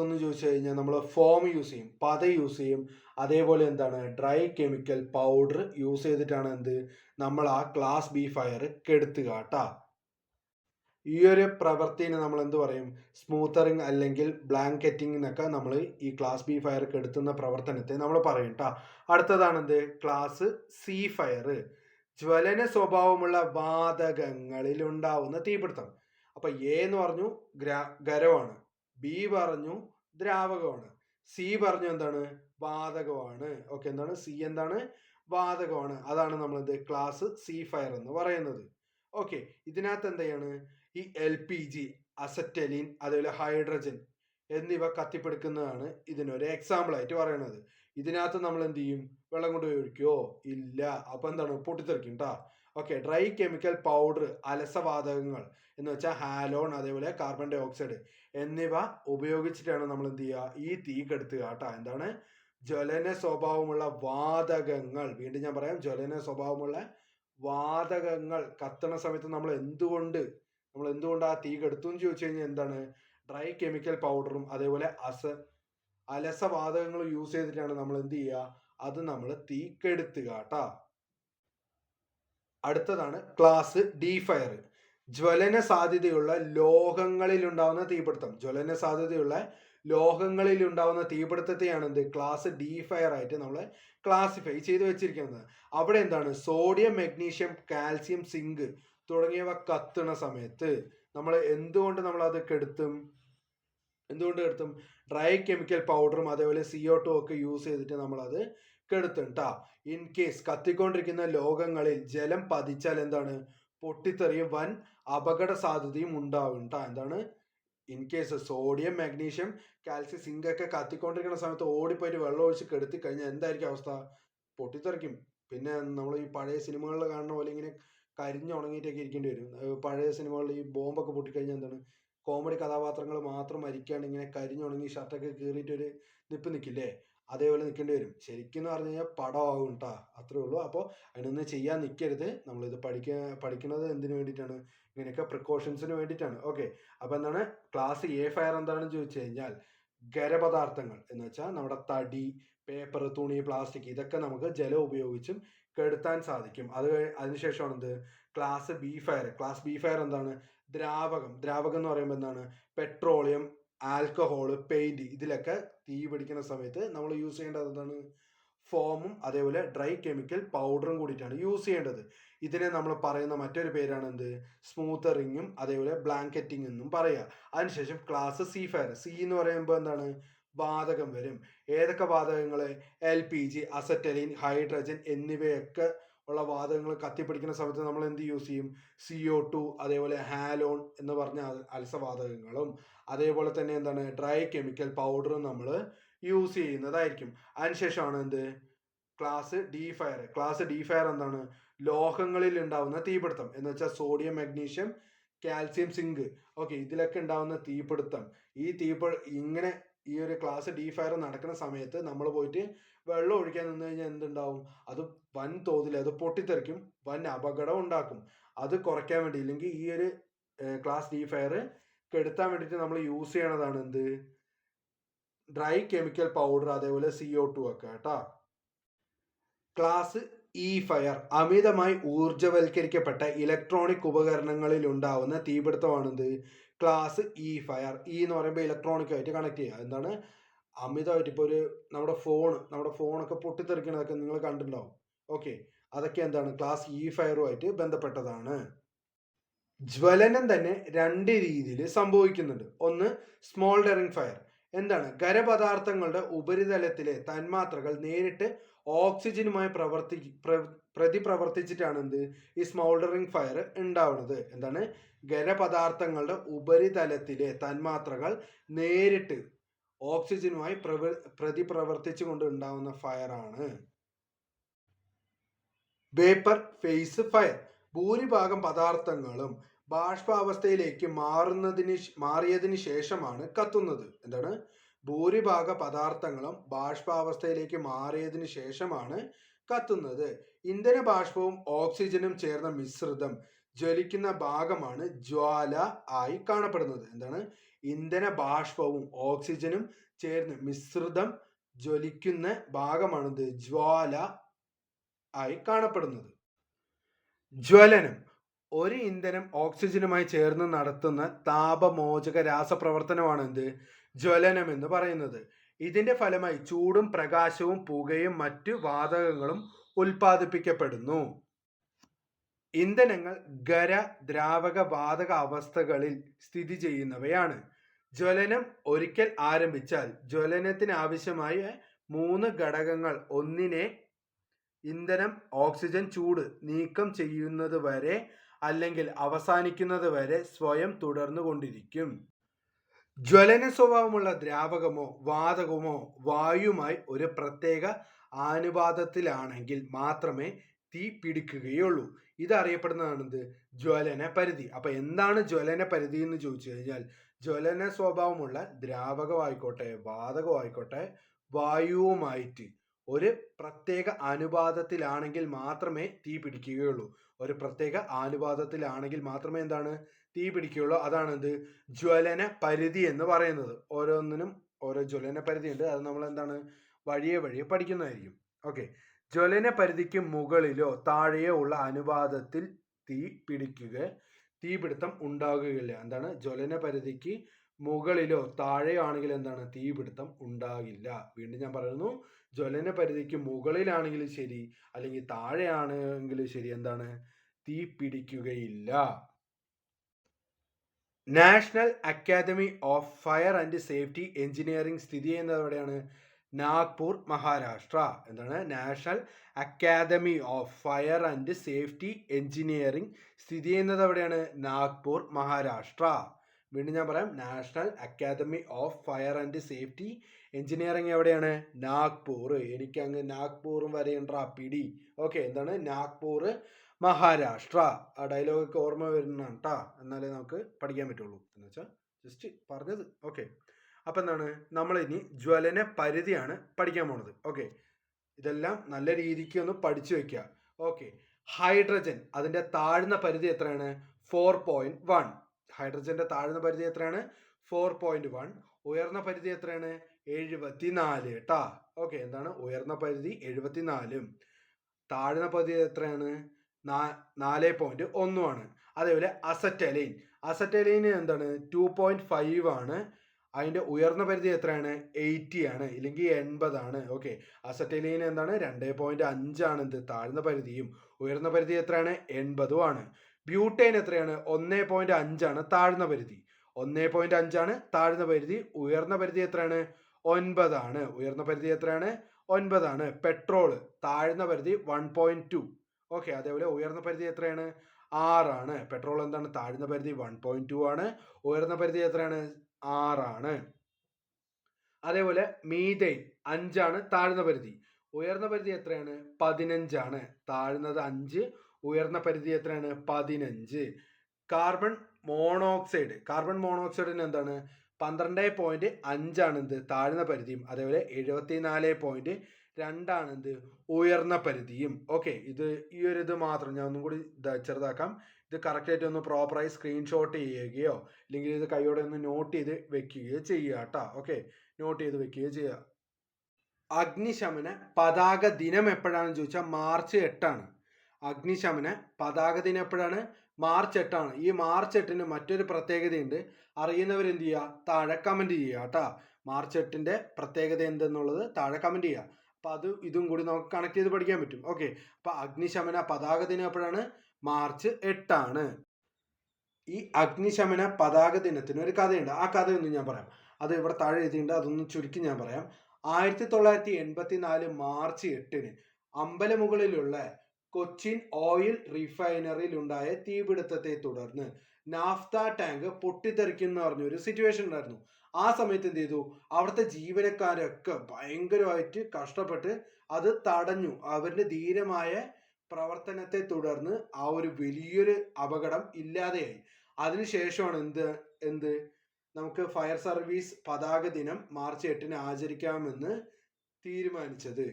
എന്ന് ചോദിച്ചു കഴിഞ്ഞാൽ നമ്മൾ ഫോം യൂസ് ചെയ്യും, പത യൂസ് ചെയ്യും. അതേപോലെ എന്താണ്, ഡ്രൈ കെമിക്കൽ പൗഡർ യൂസ് ചെയ്തിട്ടാണ് എന്ത് നമ്മൾ ആ ക്ലാസ് B ഫയർ കെടുത്തുക കേട്ടാ. ഈ ഒരു പ്രവൃത്തിനെ നമ്മൾ എന്ത് പറയും, സ്മൂത്തറിങ് അല്ലെങ്കിൽ ബ്ലാങ്കറ്റിംഗ് എന്നൊക്കെ നമ്മൾ ഈ ക്ലാസ് B ഫയർ കെടുത്തുന്ന പ്രവർത്തനത്തെ നമ്മൾ പറയും കേട്ടാ. അടുത്തതാണ് എന്ത്, ക്ലാസ് C ഫയർ. ജ്വലന സ്വഭാവമുള്ള വാതകങ്ങളിൽ ഉണ്ടാവുന്ന തീപിടുത്തം. അപ്പൊ A എന്ന് പറഞ്ഞു ഖരമാണ്, B പറഞ്ഞു ദ്രാവകമാണ്, C പറഞ്ഞു എന്താണ് വാതകമാണ്. ഓക്കെ, എന്താണ് C എന്താണ് വാതകമാണ്. അതാണ് നമ്മൾ എന്ത് ക്ലാസ് C ഫയർ എന്ന് പറയുന്നത്. ഓക്കെ, ഇതിനകത്ത് എന്താണ് ഈ LPG, അസറ്റലിൻ, അതേപോലെ ഹൈഡ്രജൻ, എന്നിവ കത്തിപ്പിടിക്കുന്നതാണ് ഇതിനൊരു എക്സാമ്പിൾ ആയിട്ട് പറയുന്നത്. ഇതിനകത്ത് നമ്മൾ എന്ത് ചെയ്യും? വെള്ളം കൊണ്ട് ഒഴിക്കുമോ? ഇല്ല. അപ്പൊ എന്താണ്? പൊട്ടിത്തെറിക്കും ട്ടാ. ഓക്കെ. ഡ്രൈ കെമിക്കൽ പൗഡർ, അലസവാതകങ്ങൾ എന്ന് വെച്ചാൽ ഹാലോൺ, അതേപോലെ കാർബൺ ഡൈ ഓക്സൈഡ് എന്നിവ ഉപയോഗിച്ചിട്ടാണ് നമ്മൾ എന്ത് ചെയ്യുക? ഈ തീ കെടുത്തുക കേട്ടാ. എന്താണ്? ജ്വലന സ്വഭാവമുള്ള വാതകങ്ങൾ, വീണ്ടും ഞാൻ പറയാം, ജ്വലന സ്വഭാവമുള്ള വാതകങ്ങൾ കത്തണ സമയത്ത് നമ്മൾ എന്തുകൊണ്ട് ആ തീ കെടുത്തു എന്ന് ചോദിച്ചു കഴിഞ്ഞാൽ എന്താണ്? ഡ്രൈ കെമിക്കൽ പൗഡറും അതേപോലെ അലസവാതകങ്ങൾ യൂസ് ചെയ്തിട്ടാണ് നമ്മൾ എന്ത് ചെയ്യുക? അത് നമ്മൾ തീ കെടുത്തുക കേട്ടാ. അടുത്തതാണ് ക്ലാസ് ഡി ഫയർ. ജ്വലന സാധ്യതയുള്ള ലോഹങ്ങളിൽ ഉണ്ടാവുന്ന തീപിടുത്തം. ജ്വലന സാധ്യതയുള്ള ലോഹങ്ങളിൽ ഉണ്ടാവുന്ന തീപിടുത്തത്തെയാണ് എന്ത്? ക്ലാസ് ഡി ഫയർ ആയിട്ട് നമ്മൾ ക്ലാസിഫൈ ചെയ്ത് വെച്ചിരിക്കുന്നത്. അവിടെ എന്താണ്? സോഡിയം, മെഗ്നീഷ്യം, കാൽസ്യം, സിങ്ക് തുടങ്ങിയവ കത്തുന്ന സമയത്ത് നമ്മൾ എന്തുകൊണ്ട് അത് കെടുത്തും? ഡ്രൈ കെമിക്കൽ പൗഡറും അതേപോലെ CO2 ഒക്കെ യൂസ് ചെയ്തിട്ട് നമ്മളത് കെടുത്തും ട്ടാ. ഇൻ കേസ് കത്തിക്കൊണ്ടിരിക്കുന്ന ലോഹങ്ങളിൽ ജലം പതിച്ചാൽ എന്താണ്? പൊട്ടിത്തെറിയും വൻ അപകട സാധ്യതയും ഉണ്ടാവും ട്ടാ. എന്താണ്? In case sodium, magnesium, calcium, zinc ഒക്കെ കത്തിക്കൊണ്ടിരിക്കുന്ന സമയത്ത് ഓടിപ്പോയിട്ട് വെള്ളം ഒഴിച്ച് കെടുത്തി കഴിഞ്ഞാൽ എന്തായിരിക്കും അവസ്ഥ? പൊട്ടിത്തെറിക്കും. പിന്നെ നമ്മൾ ഈ പഴയ സിനിമകളിൽ കാണുന്ന പോലെ ഇങ്ങനെ കരിഞ്ഞുണങ്ങിയിട്ടൊക്കെ ഇരിക്കേണ്ടി വരും. പഴയ സിനിമകളിൽ ഈ ബോംബൊക്കെ പൊട്ടിക്കഴിഞ്ഞാൽ എന്താണ്? കോമഡി കഥാപാത്രങ്ങൾ മാത്രം മരിക്കാണ്ട് ഇങ്ങനെ കരിഞ്ഞുണങ്ങി ഷർട്ടൊക്കെ കീറിയിട്ടൊരു നിൽക്കില്ലേ? അതേപോലെ നിൽക്കേണ്ടി വരും. ശരിക്കും എന്ന് പറഞ്ഞു കഴിഞ്ഞാൽ പടമാകും ട്ടാ. അത്രേ ഉള്ളൂ. അപ്പോൾ അതിനൊന്നും ചെയ്യാൻ നിൽക്കരുത്. നമ്മളിത് പഠിക്കുന്നത് എന്തിനു വേണ്ടിയിട്ടാണ്? ഇങ്ങനെയൊക്കെ പ്രിക്കോഷൻസിന് വേണ്ടിയിട്ടാണ്. ഓക്കെ. അപ്പോൾ എന്താണ്? ക്ലാസ് എ ഫയർ എന്താണെന്ന് ചോദിച്ചു കഴിഞ്ഞാൽ ഖരപദാർത്ഥങ്ങൾ എന്ന് വെച്ചാൽ നമ്മുടെ തടി, പേപ്പർ, തുണി, പ്ലാസ്റ്റിക് ഇതൊക്കെ നമുക്ക് ജലം ഉപയോഗിച്ചും കെടുത്താൻ സാധിക്കും. അതിനുശേഷമാണ് എന്ത്? Class B fire. Class B fire എന്താണ്? ദ്രാവകം എന്ന് പറയുമ്പോൾ എന്താണ്? പെട്രോളിയം, ആൽക്കഹോള്, പെയിന്റ് ഇതിലൊക്കെ തീ പിടിക്കുന്ന സമയത്ത് നമ്മൾ യൂസ് ചെയ്യേണ്ടത് എന്താണ്? ഫോമും അതേപോലെ ഡ്രൈ കെമിക്കൽ പൗഡറും കൂടിയിട്ടാണ് യൂസ് ചെയ്യേണ്ടത്. ഇതിനെ നമ്മൾ പറയുന്ന മറ്റൊരു പേരാണ് എന്ത്? സ്മൂത്തറിങ്ങും അതേപോലെ ബ്ലാങ്കറ്റിംഗ് എന്നും പറയുക. അതിനുശേഷം ക്ലാസ് സി ഫയർ. സി എന്ന് പറയുമ്പോൾ എന്താണ്? വാതകം വരും. ഏതൊക്കെ വാതകങ്ങൾ? LPG, അസറ്റലീൻ, ഹൈഡ്രജൻ എന്നിവയൊക്കെ ഉള്ള വാതകങ്ങൾ കത്തിപ്പിടിക്കുന്ന സമയത്ത് നമ്മൾ എന്ത് യൂസ് ചെയ്യും? CO2 അതേപോലെ ഹാലോൺ എന്ന് പറഞ്ഞ അലസവാതകങ്ങളും അതേപോലെ തന്നെ എന്താണ്? ഡ്രൈ കെമിക്കൽ പൗഡറും നമ്മൾ യൂസ് ചെയ്യുന്നതായിരിക്കും. അതിനുശേഷമാണ് എന്ത്? Class D fire. Class D fire എന്താണ്? ലോഹങ്ങളിൽ ഉണ്ടാവുന്ന തീപിടുത്തം എന്ന് വെച്ചാൽ സോഡിയം, മാഗ്നീഷ്യം, കാൽസ്യം, സിങ്ക് ഓക്കെ ഇതിലൊക്കെ ഉണ്ടാവുന്ന തീപിടുത്തം. ഇങ്ങനെ ഈ ഒരു ക്ലാസ് ഡി ഫയർ നടക്കുന്ന സമയത്ത് നമ്മൾ പോയിട്ട് വെള്ളം ഒഴിക്കാൻ നിന്ന് കഴിഞ്ഞാൽ എന്തുണ്ടാവും? അത് വൻ തോതിൽ അത് പൊട്ടിത്തെറിക്കും, വൻ അപകടം ഉണ്ടാക്കും. അത് കുറയ്ക്കാൻ വേണ്ടി, ഇല്ലെങ്കിൽ ഈ ഒരു ക്ലാസ് ഡി ഫയർ കെടുത്താൻ വേണ്ടിയിട്ട് നമ്മൾ യൂസ് ചെയ്യണതാണ് എന്ത്? ഡ്രൈ കെമിക്കൽ പൗഡർ അതേപോലെ CO2 ഒക്കെ കേട്ടാ. Class E fire. അമിതമായി ഊർജവൽക്കരിക്കപ്പെട്ട ഇലക്ട്രോണിക് ഉപകരണങ്ങളിൽ ഉണ്ടാവുന്ന തീപിടുത്തമാണെന്ത്? Class E fire. ഇ എന്ന് പറയുമ്പോൾ ഇലക്ട്രോണിക് ആയിട്ട് കണക്ട് ചെയ്യുക. എന്താണ്? അമിതമായിട്ട് ഇപ്പോൾ നമ്മുടെ ഫോണൊക്കെ പൊട്ടിത്തെറിക്കണതൊക്കെ നിങ്ങൾ കണ്ടിട്ടുണ്ടാവും. ഓക്കെ. അതൊക്കെ എന്താണ്? ക്ലാസ് ഇ ഫയറുമായിട്ട് ബന്ധപ്പെട്ടതാണ്. ജ്വലനം തന്നെ രണ്ട് രീതിയിൽ സംഭവിക്കുന്നുണ്ട്. ഒന്ന് സ്മോൾഡറിംഗ് ഫയർ. എന്താണ്? ഖരപദാർത്ഥങ്ങളുടെ ഉപരിതലത്തിലെ തന്മാത്രകൾ നേരിട്ട് ഓക്സിജനുമായി പ്രതിപ്രവർത്തിച്ചിട്ടാണ് എന്ത്? ഈ സ്മോൾഡറിംഗ് ഫയർ ഉണ്ടാവുന്നത്. എന്താണ്? ഖരപദാർത്ഥങ്ങളുടെ ഉപരിതലത്തിലെ തന്മാത്രകൾ നേരിട്ട് ഓക്സിജനുമായി പ്രതിപ്രവർത്തിച്ചുകൊണ്ട് ഉണ്ടാവുന്ന ഫയറാണ് വേപ്പർ ഫേസ് ഫയർ. ഭൂരിഭാഗം പദാർത്ഥങ്ങളും ബാഷ്പാവസ്ഥയിലേക്ക് മാറിയതിന് ശേഷമാണ് കത്തുന്നത്. എന്താണ്? ഭൂരിഭാഗ പദാർത്ഥങ്ങളും ബാഷ്പാവസ്ഥയിലേക്ക് മാറിയതിന് ശേഷമാണ് കത്തുന്നത്. ഇന്ധന ബാഷ്പവും ഓക്സിജനും ചേർന്ന മിശ്രിതം ജ്വലിക്കുന്ന ഭാഗമാണ് ജ്വാല ആയി കാണപ്പെടുന്നത്. എന്താണ്? ഇന്ധന ബാഷ്പവും ഓക്സിജനും ചേർന്ന് മിശ്രിതം ജ്വലിക്കുന്ന ഭാഗമാണിത് ജ്വാല ആയി കാണപ്പെടുന്നത്. ജ്വലനം ഒരു ഇന്ധനം ഓക്സിജനുമായി ചേർന്ന് നടത്തുന്ന താപമോചക രാസപ്രവർത്തനമാണ് എന്ത്? ജ്വലനം എന്ന് പറയുന്നത്. ഇതിന്റെ ഫലമായി ചൂടും പ്രകാശവും പുകയും മറ്റു വാതകങ്ങളും ഉൽപ്പാദിപ്പിക്കപ്പെടുന്നു. ഇന്ധനങ്ങൾ ഖര, ദ്രാവക, വാതക അവസ്ഥകളിൽ സ്ഥിതി ചെയ്യുന്നവയാണ്. ജ്വലനം ഒരിക്കൽ ആരംഭിച്ചാൽ ജ്വലനത്തിന് ആവശ്യമായ 3 ഘടകങ്ങൾ ഒന്നിനെ ഇന്ധനം, ഓക്സിജൻ, ചൂട് നീക്കം ചെയ്യുന്നത് വരെ അല്ലെങ്കിൽ അവസാനിക്കുന്നത് വരെ സ്വയം തുടർന്നു കൊണ്ടിരിക്കും. ജ്വലന സ്വഭാവമുള്ള ദ്രാവകമോ വാതകമോ വായുമായി ഒരു പ്രത്യേക അനുപാതത്തിലാണെങ്കിൽ മാത്രമേ തീ പിടിക്കുകയുള്ളൂ. ഇതറിയപ്പെടുന്നതാണ് ജ്വലന പരിധി. അപ്പൊ എന്താണ് ജ്വലന പരിധി എന്ന് ചോദിച്ചു കഴിഞ്ഞാൽ, ജ്വലന സ്വഭാവമുള്ള ദ്രാവകമായിക്കോട്ടെ വാതകമായിക്കോട്ടെ വായുവുമായിട്ട് ഒരു പ്രത്യേക അനുപാതത്തിലാണെങ്കിൽ മാത്രമേ തീ പിടിക്കുകയുള്ളൂ. ഒരു പ്രത്യേക അനുപാതത്തിലാണെങ്കിൽ മാത്രമേ എന്താണ് തീ പിടിക്കുകയുള്ളൂ. അതാണ് ജ്വലന പരിധി എന്ന് പറയുന്നത്. ഓരോന്നിനും ഓരോ ജ്വലന പരിധി ഉണ്ട്. അത് നമ്മൾ എന്താണ് വഴിയെ പഠിക്കുന്നതായിരിക്കും. ഓക്കെ, ജ്വലന പരിധിക്ക് മുകളിലോ താഴെയോ ഉള്ള അനുപാതത്തിൽ തീപിടുത്തം ഉണ്ടാകുകയില്ല. എന്താണ് ജ്വലന പരിധിക്ക് മുകളിലോ താഴെയോ ആണെങ്കിൽ എന്താണ് തീപിടുത്തം ഉണ്ടാകില്ല. വീണ്ടും ഞാൻ പറയുന്നു, ജ്വലന പരിധിക്ക് മുകളിലാണെങ്കിലും ശരി അല്ലെങ്കിൽ താഴെയാണെങ്കിലും ശരി എന്താണ് തീ പിടിക്കുകയില്ല. National academy of fire and safety engineering സ്ഥിതി ചെയ്യുന്നത് എവിടെയാണ്? നാഗ്പൂർ, മഹാരാഷ്ട്ര. എന്താണ് national academy of fire and safety engineering സ്ഥിതി ചെയ്യുന്നത് എവിടെയാണ്? നാഗ്പൂർ, മഹാരാഷ്ട്ര. വീണ്ടും ഞാൻ പറയാം, national academy of fire and safety engineering എവിടെയാണ്? നാഗ്പൂർ. എനിക്ക് അങ്ങ് നാഗ്പൂറും വരെയുണ്ടാ പിടി. ഓക്കെ, എന്താണ് നാഗ്പൂർ, മഹാരാഷ്ട്ര. ആ ഡയലോഗൊക്കെ ഓർമ്മ വരുന്നതാണ് കേട്ടോ, എന്നാലേ നമുക്ക് പഠിക്കാൻ പറ്റുള്ളൂ. എന്ന് വെച്ചാൽ ജസ്റ്റ് പറഞ്ഞത്. ഓക്കെ, അപ്പം എന്താണ് നമ്മളിനി ജ്വലന പരിധിയാണ് പഠിക്കാൻ പോണത്. ഓക്കെ, ഇതെല്ലാം നല്ല രീതിക്ക് ഒന്ന് പഠിച്ചു വെക്കുക. ഓക്കെ, ഹൈഡ്രജൻ അതിൻ്റെ താഴ്ന്ന പരിധി എത്രയാണ്? 4.1. ഹൈഡ്രജന്റെ താഴ്ന്ന പരിധി എത്രയാണ്? 4.1. ഉയർന്ന പരിധി എത്രയാണ്? 74 കേട്ടാ. ഓക്കെ, എന്താണ് ഉയർന്ന പരിധി? 74. താഴ്ന്ന പരിധി എത്രയാണ്? 4.1 ആണ്. അതേപോലെ അസറ്റലൈൻ എന്താണ്? 2.5 ആണ്. അതിൻ്റെ ഉയർന്ന പരിധി എത്രയാണ്? 80 ആണ്, ഇല്ലെങ്കിൽ 80 ആണ്. ഓക്കെ, അസറ്റലൈൻ എന്താണ്? 2.5 ആണ് എന്ത് താഴ്ന്ന പരിധിയും, ഉയർന്ന പരിധി എത്രയാണ്? 80 ആണ്. ബ്യൂട്ടൈൻ എത്രയാണ്? 1.5 ആണ് താഴ്ന്ന പരിധി. 1.5 ആണ് താഴ്ന്ന പരിധി. ഉയർന്ന പരിധി എത്രയാണ്? 9 ആണ്. ഉയർന്ന പരിധി എത്രയാണ്? 9 ആണ്. പെട്രോള് താഴ്ന്ന പരിധി 1.2. ഓക്കെ, അതേപോലെ ഉയർന്ന പരിധി എത്രയാണ്? 6 ആണ്. പെട്രോൾ എന്താണ് താഴ്ന്ന പരിധി? 1.2 ആണ്. ഉയർന്ന പരിധി എത്രയാണ്? 6 ആണ്. അതേപോലെ മീഥൈൻ 5 ആണ് താഴ്ന്ന പരിധി. ഉയർന്ന പരിധി എത്രയാണ്? 15 ആണ്. താഴ്ന്നത് 5, ഉയർന്ന പരിധി എത്രയാണ്? 15. കാർബൺ മോണോക്സൈഡിന് എന്താണ്? 12.5 ആണ് എന്ത് താഴ്ന്ന പരിധിയും. അതേപോലെ 74.2 ആണ് എന്ത് ഉയർന്ന പരിധിയും. ഓക്കെ, ഈ ഒരു ഇത് മാത്രം ഞാൻ ഒന്നും കൂടി ചെറുതാക്കാം. ഇത് കറക്റ്റായിട്ട് ഒന്ന് പ്രോപ്പറായി സ്ക്രീൻഷോട്ട് ചെയ്യുകയോ അല്ലെങ്കിൽ ഇത് കൈയോടെ ഒന്ന് നോട്ട് ചെയ്ത് വെക്കുകയോ ചെയ്യുക കേട്ടോ. ഓക്കെ, നോട്ട് ചെയ്ത് വെക്കുകയോ ചെയ്യുക. അഗ്നിശമന പതാക ദിനം എപ്പോഴാണെന്ന് ചോദിച്ചാൽ മാർച്ച് 8 ആണ്. അഗ്നിശമന പതാക ദിനം എപ്പോഴാണ്? മാർച്ച് 8 ആണ്. ഈ മാർച്ച് 8-ന് മറ്റൊരു പ്രത്യേകതയുണ്ട്. അറിയുന്നവർ എന്ത് ചെയ്യുക? താഴെ കമൻറ്റ് ചെയ്യുക കേട്ടോ. മാർച്ച് 8-ന്റെ പ്രത്യേകത എന്തെന്നുള്ളത് താഴെ കമൻറ്റ് ചെയ്യുക. അപ്പം ഇതും കൂടി നമുക്ക് കണക്ട് ചെയ്ത് പഠിക്കാൻ പറ്റും. ഓക്കെ, അപ്പം അഗ്നിശമന പതാക ദിനം എപ്പോഴാണ്? മാർച്ച് 8 ആണ്. ഈ അഗ്നിശമന പതാക ദിനത്തിന് ഒരു കഥയുണ്ട്. ആ കഥയൊന്നും ഞാൻ പറയാം. അത് ഇവിടെ താഴെ എഴുതിയിട്ടുണ്ട്, അതൊന്ന് ചുരുക്കി ഞാൻ പറയാം. 1984 മാർച്ച് 8-ന് അമ്പലമുകളിലുള്ള കൊച്ചിൻ ഓയിൽ റിഫൈനറിയിൽ ഉണ്ടായ തീപിടുത്തത്തെ തുടർന്ന് നാഫ്ത ടാങ്ക് പൊട്ടിത്തെറിക്കുന്ന പറഞ്ഞൊരു സിറ്റുവേഷൻ ഉണ്ടായിരുന്നു. ആ സമയത്ത് എന്ത് ചെയ്തു? അവിടുത്തെ ജീവനക്കാരൊക്കെ ഭയങ്കരമായിട്ട് കഷ്ടപ്പെട്ട് അത് തടഞ്ഞു. അവരുടെ ധീരമായ പ്രവർത്തനത്തെ തുടർന്ന് ആ ഒരു വലിയൊരു അപകടം ഇല്ലാതെയായി. അതിനുശേഷമാണ് എന്ത് നമുക്ക് ഫയർ സർവീസ് പതാക ദിനം മാർച്ച് 8-ന് ആചരിക്കാമെന്ന് തീരുമാനിച്ചത്.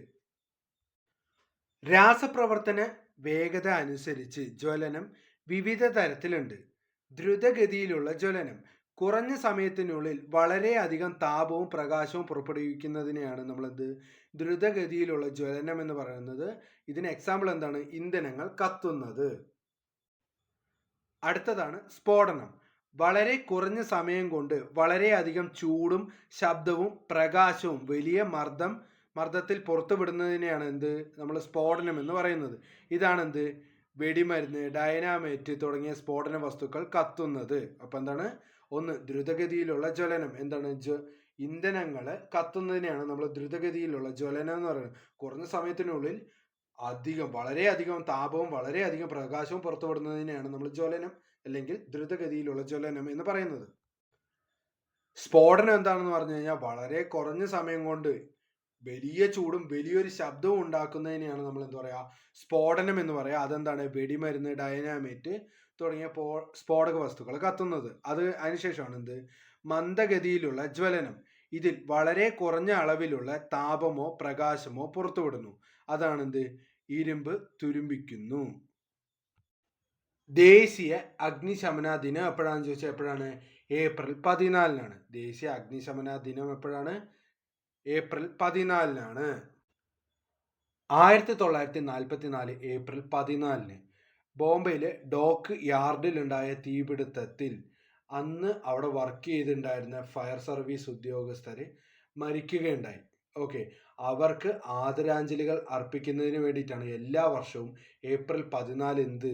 രാസപ്രവർത്തന വേഗത അനുസരിച്ച് ജ്വലനം വിവിധ തരത്തിലുണ്ട്. ദ്രുതഗതിയിലുള്ള ജ്വലനം കുറഞ്ഞ സമയത്തിനുള്ളിൽ വളരെയധികം താപവും പ്രകാശവും പുറപ്പെടുവിക്കുന്നതിനെയാണ് നമ്മളെന്ത് ദ്രുതഗതിയിലുള്ള ജ്വലനം എന്ന് പറയുന്നത്. ഇതിന് എക്സാമ്പിൾ എന്താണ്? ഇന്ധനങ്ങൾ കത്തുന്നത്. അടുത്തതാണ് സ്ഫോടനം. വളരെ കുറഞ്ഞ സമയം കൊണ്ട് വളരെയധികം ചൂടും ശബ്ദവും പ്രകാശവും വലിയ മർദ്ദത്തിൽ പുറത്തുവിടുന്നതിനെയാണ് നമ്മൾ സ്ഫോടനം എന്ന് പറയുന്നത്. ഇതാണ് വെടിമരുന്ന്, ഡൈനാമൈറ്റ് തുടങ്ങിയ സ്ഫോടന വസ്തുക്കൾ കത്തുന്നത്. അപ്പം എന്താണ്? ഒന്ന് ദ്രുതഗതിയിലുള്ള ജ്വലനം. എന്താണ്? ഇന്ധനങ്ങൾ കത്തുന്നതിനെയാണ് നമ്മൾ ദ്രുതഗതിയിലുള്ള ജ്വലനം എന്ന് പറയുന്നത്. കുറഞ്ഞ സമയത്തിനുള്ളിൽ വളരെയധികം താപവും വളരെയധികം പ്രകാശവും പുറത്തുവിടുന്നതിനെയാണ് നമ്മൾ ജ്വലനം അല്ലെങ്കിൽ ദ്രുതഗതിയിലുള്ള ജ്വലനം എന്ന് പറയുന്നത്. സ്ഫോടനം എന്താണെന്ന് പറഞ്ഞു കഴിഞ്ഞാൽ വളരെ കുറഞ്ഞ സമയം കൊണ്ട് വലിയ ചൂടും വലിയൊരു ശബ്ദവും ഉണ്ടാക്കുന്നതിനെയാണ് നമ്മൾ എന്താ പറയുക സ്ഫോടനം എന്ന് പറയുക. അതെന്താണ് വെടിമരുന്ന്, ഡൈനാമൈറ്റ് തുടങ്ങിയ സ്ഫോടക വസ്തുക്കൾ കത്തുന്നത്. അതിനുശേഷമാണ് എന്ത് മന്ദഗതിയിലുള്ള ജ്വലനം. ഇതിൽ വളരെ കുറഞ്ഞ അളവിലുള്ള താപമോ പ്രകാശമോ പുറത്തുവിടുന്നു. അതാണെന്ത് ഇരുമ്പ് തുരുമ്പിക്കുന്നു. ദേശീയ അഗ്നിശമന ദിനം എപ്പോഴാണെന്ന് ചോദിച്ചാൽ എപ്പോഴാണ്? ഏപ്രിൽ 14-നാണ്. ദേശീയ അഗ്നിശമന ദിനം എപ്പോഴാണ്? ഏപ്രിൽ 14-നാണ്. 1944 ഏപ്രിൽ 14-ന് ബോംബെയിലെ ഡോക്ക് യാർഡിലുണ്ടായ തീപിടുത്തത്തിൽ അന്ന് അവിടെ വർക്ക് ചെയ്തിട്ടുണ്ടായിരുന്ന ഫയർ സർവീസ് ഉദ്യോഗസ്ഥർ മരിക്കുകയുണ്ടായി. ഓക്കെ, അവർക്ക് ആദരാഞ്ജലികൾ അർപ്പിക്കുന്നതിന് വേണ്ടിയിട്ടാണ് എല്ലാ വർഷവും ഏപ്രിൽ 14 എന്ത്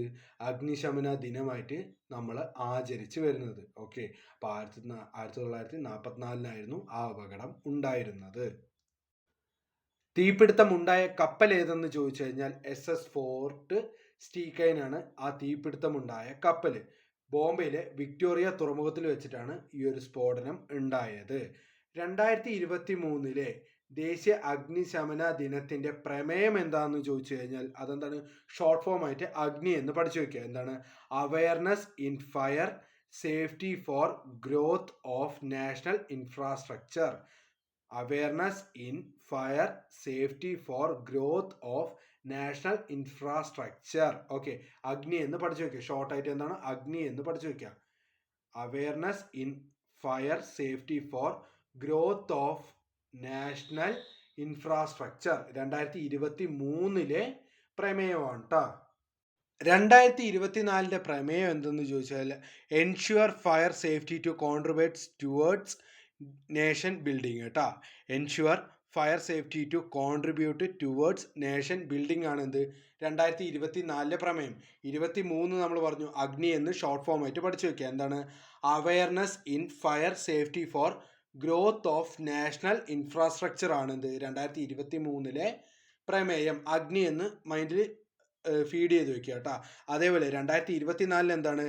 അഗ്നിശമന ദിനമായിട്ട് നമ്മൾ ആചരിച്ചു വരുന്നത്. ഓക്കെ, അപ്പോൾ 1944-നായിരുന്നു ആ അപകടം ഉണ്ടായിരുന്നത്. തീപിടുത്തം ഉണ്ടായ കപ്പൽ ഏതെന്ന് ചോദിച്ചു കഴിഞ്ഞാൽ SS ഫോർട്ട് സ്റ്റീക്കൈനാണ് ആ തീപിടുത്തമുണ്ടായ കപ്പൽ. ബോംബെയിലെ വിക്ടോറിയ തുറമുഖത്തിൽ വെച്ചിട്ടാണ് ഈ ഒരു സ്ഫോടനം ഉണ്ടായത്. 2023 ദേശീയ അഗ്നിശമന ദിനത്തിന്റെ പ്രമേയം എന്താണെന്ന് ചോദിച്ചു കഴിഞ്ഞാൽ അതെന്താണ്? ഷോർട്ട് ഫോം ആയിട്ട് അഗ്നി എന്ന് പഠിച്ചു വെക്കുക. എന്താണ്? Awareness in fire safety for growth of national infrastructure. Awareness in fire safety for growth of national infrastructure. Okay, അഗ്നി എന്ന് പഠിച്ചു വെക്കുക. ഷോർട്ടായിട്ട് എന്താണ്? അഗ്നി എന്ന് പഠിച്ചു വെക്കുക. Awareness in fire safety for growth of national infrastructure 2023 പ്രമേയമാണ് കേട്ടോ. 2024 പ്രമേയം എന്തെന്ന് ചോദിച്ചാൽ ensure fire safety to contributes towards nation building കേട്ടോ. Ensure fire safety to contribute towards nation building ആണ് എന്ത് 2024 പ്രമേയം. 23 നമ്മൾ പറഞ്ഞു അഗ്നി എന്ന് ഷോർട്ട് ഫോം ആയിട്ട് പഠിച്ചു വെക്കുക. എന്താണ്? Awareness in fire safety for growth of national infrastructure ആണ് എന്ത് 2023 പ്രമേയം. അഗ്നി എന്ന് മൈൻഡിൽ ഫീഡ് ചെയ്ത് വെക്കുക കേട്ടോ. അതേപോലെ 2024 എന്താണ്?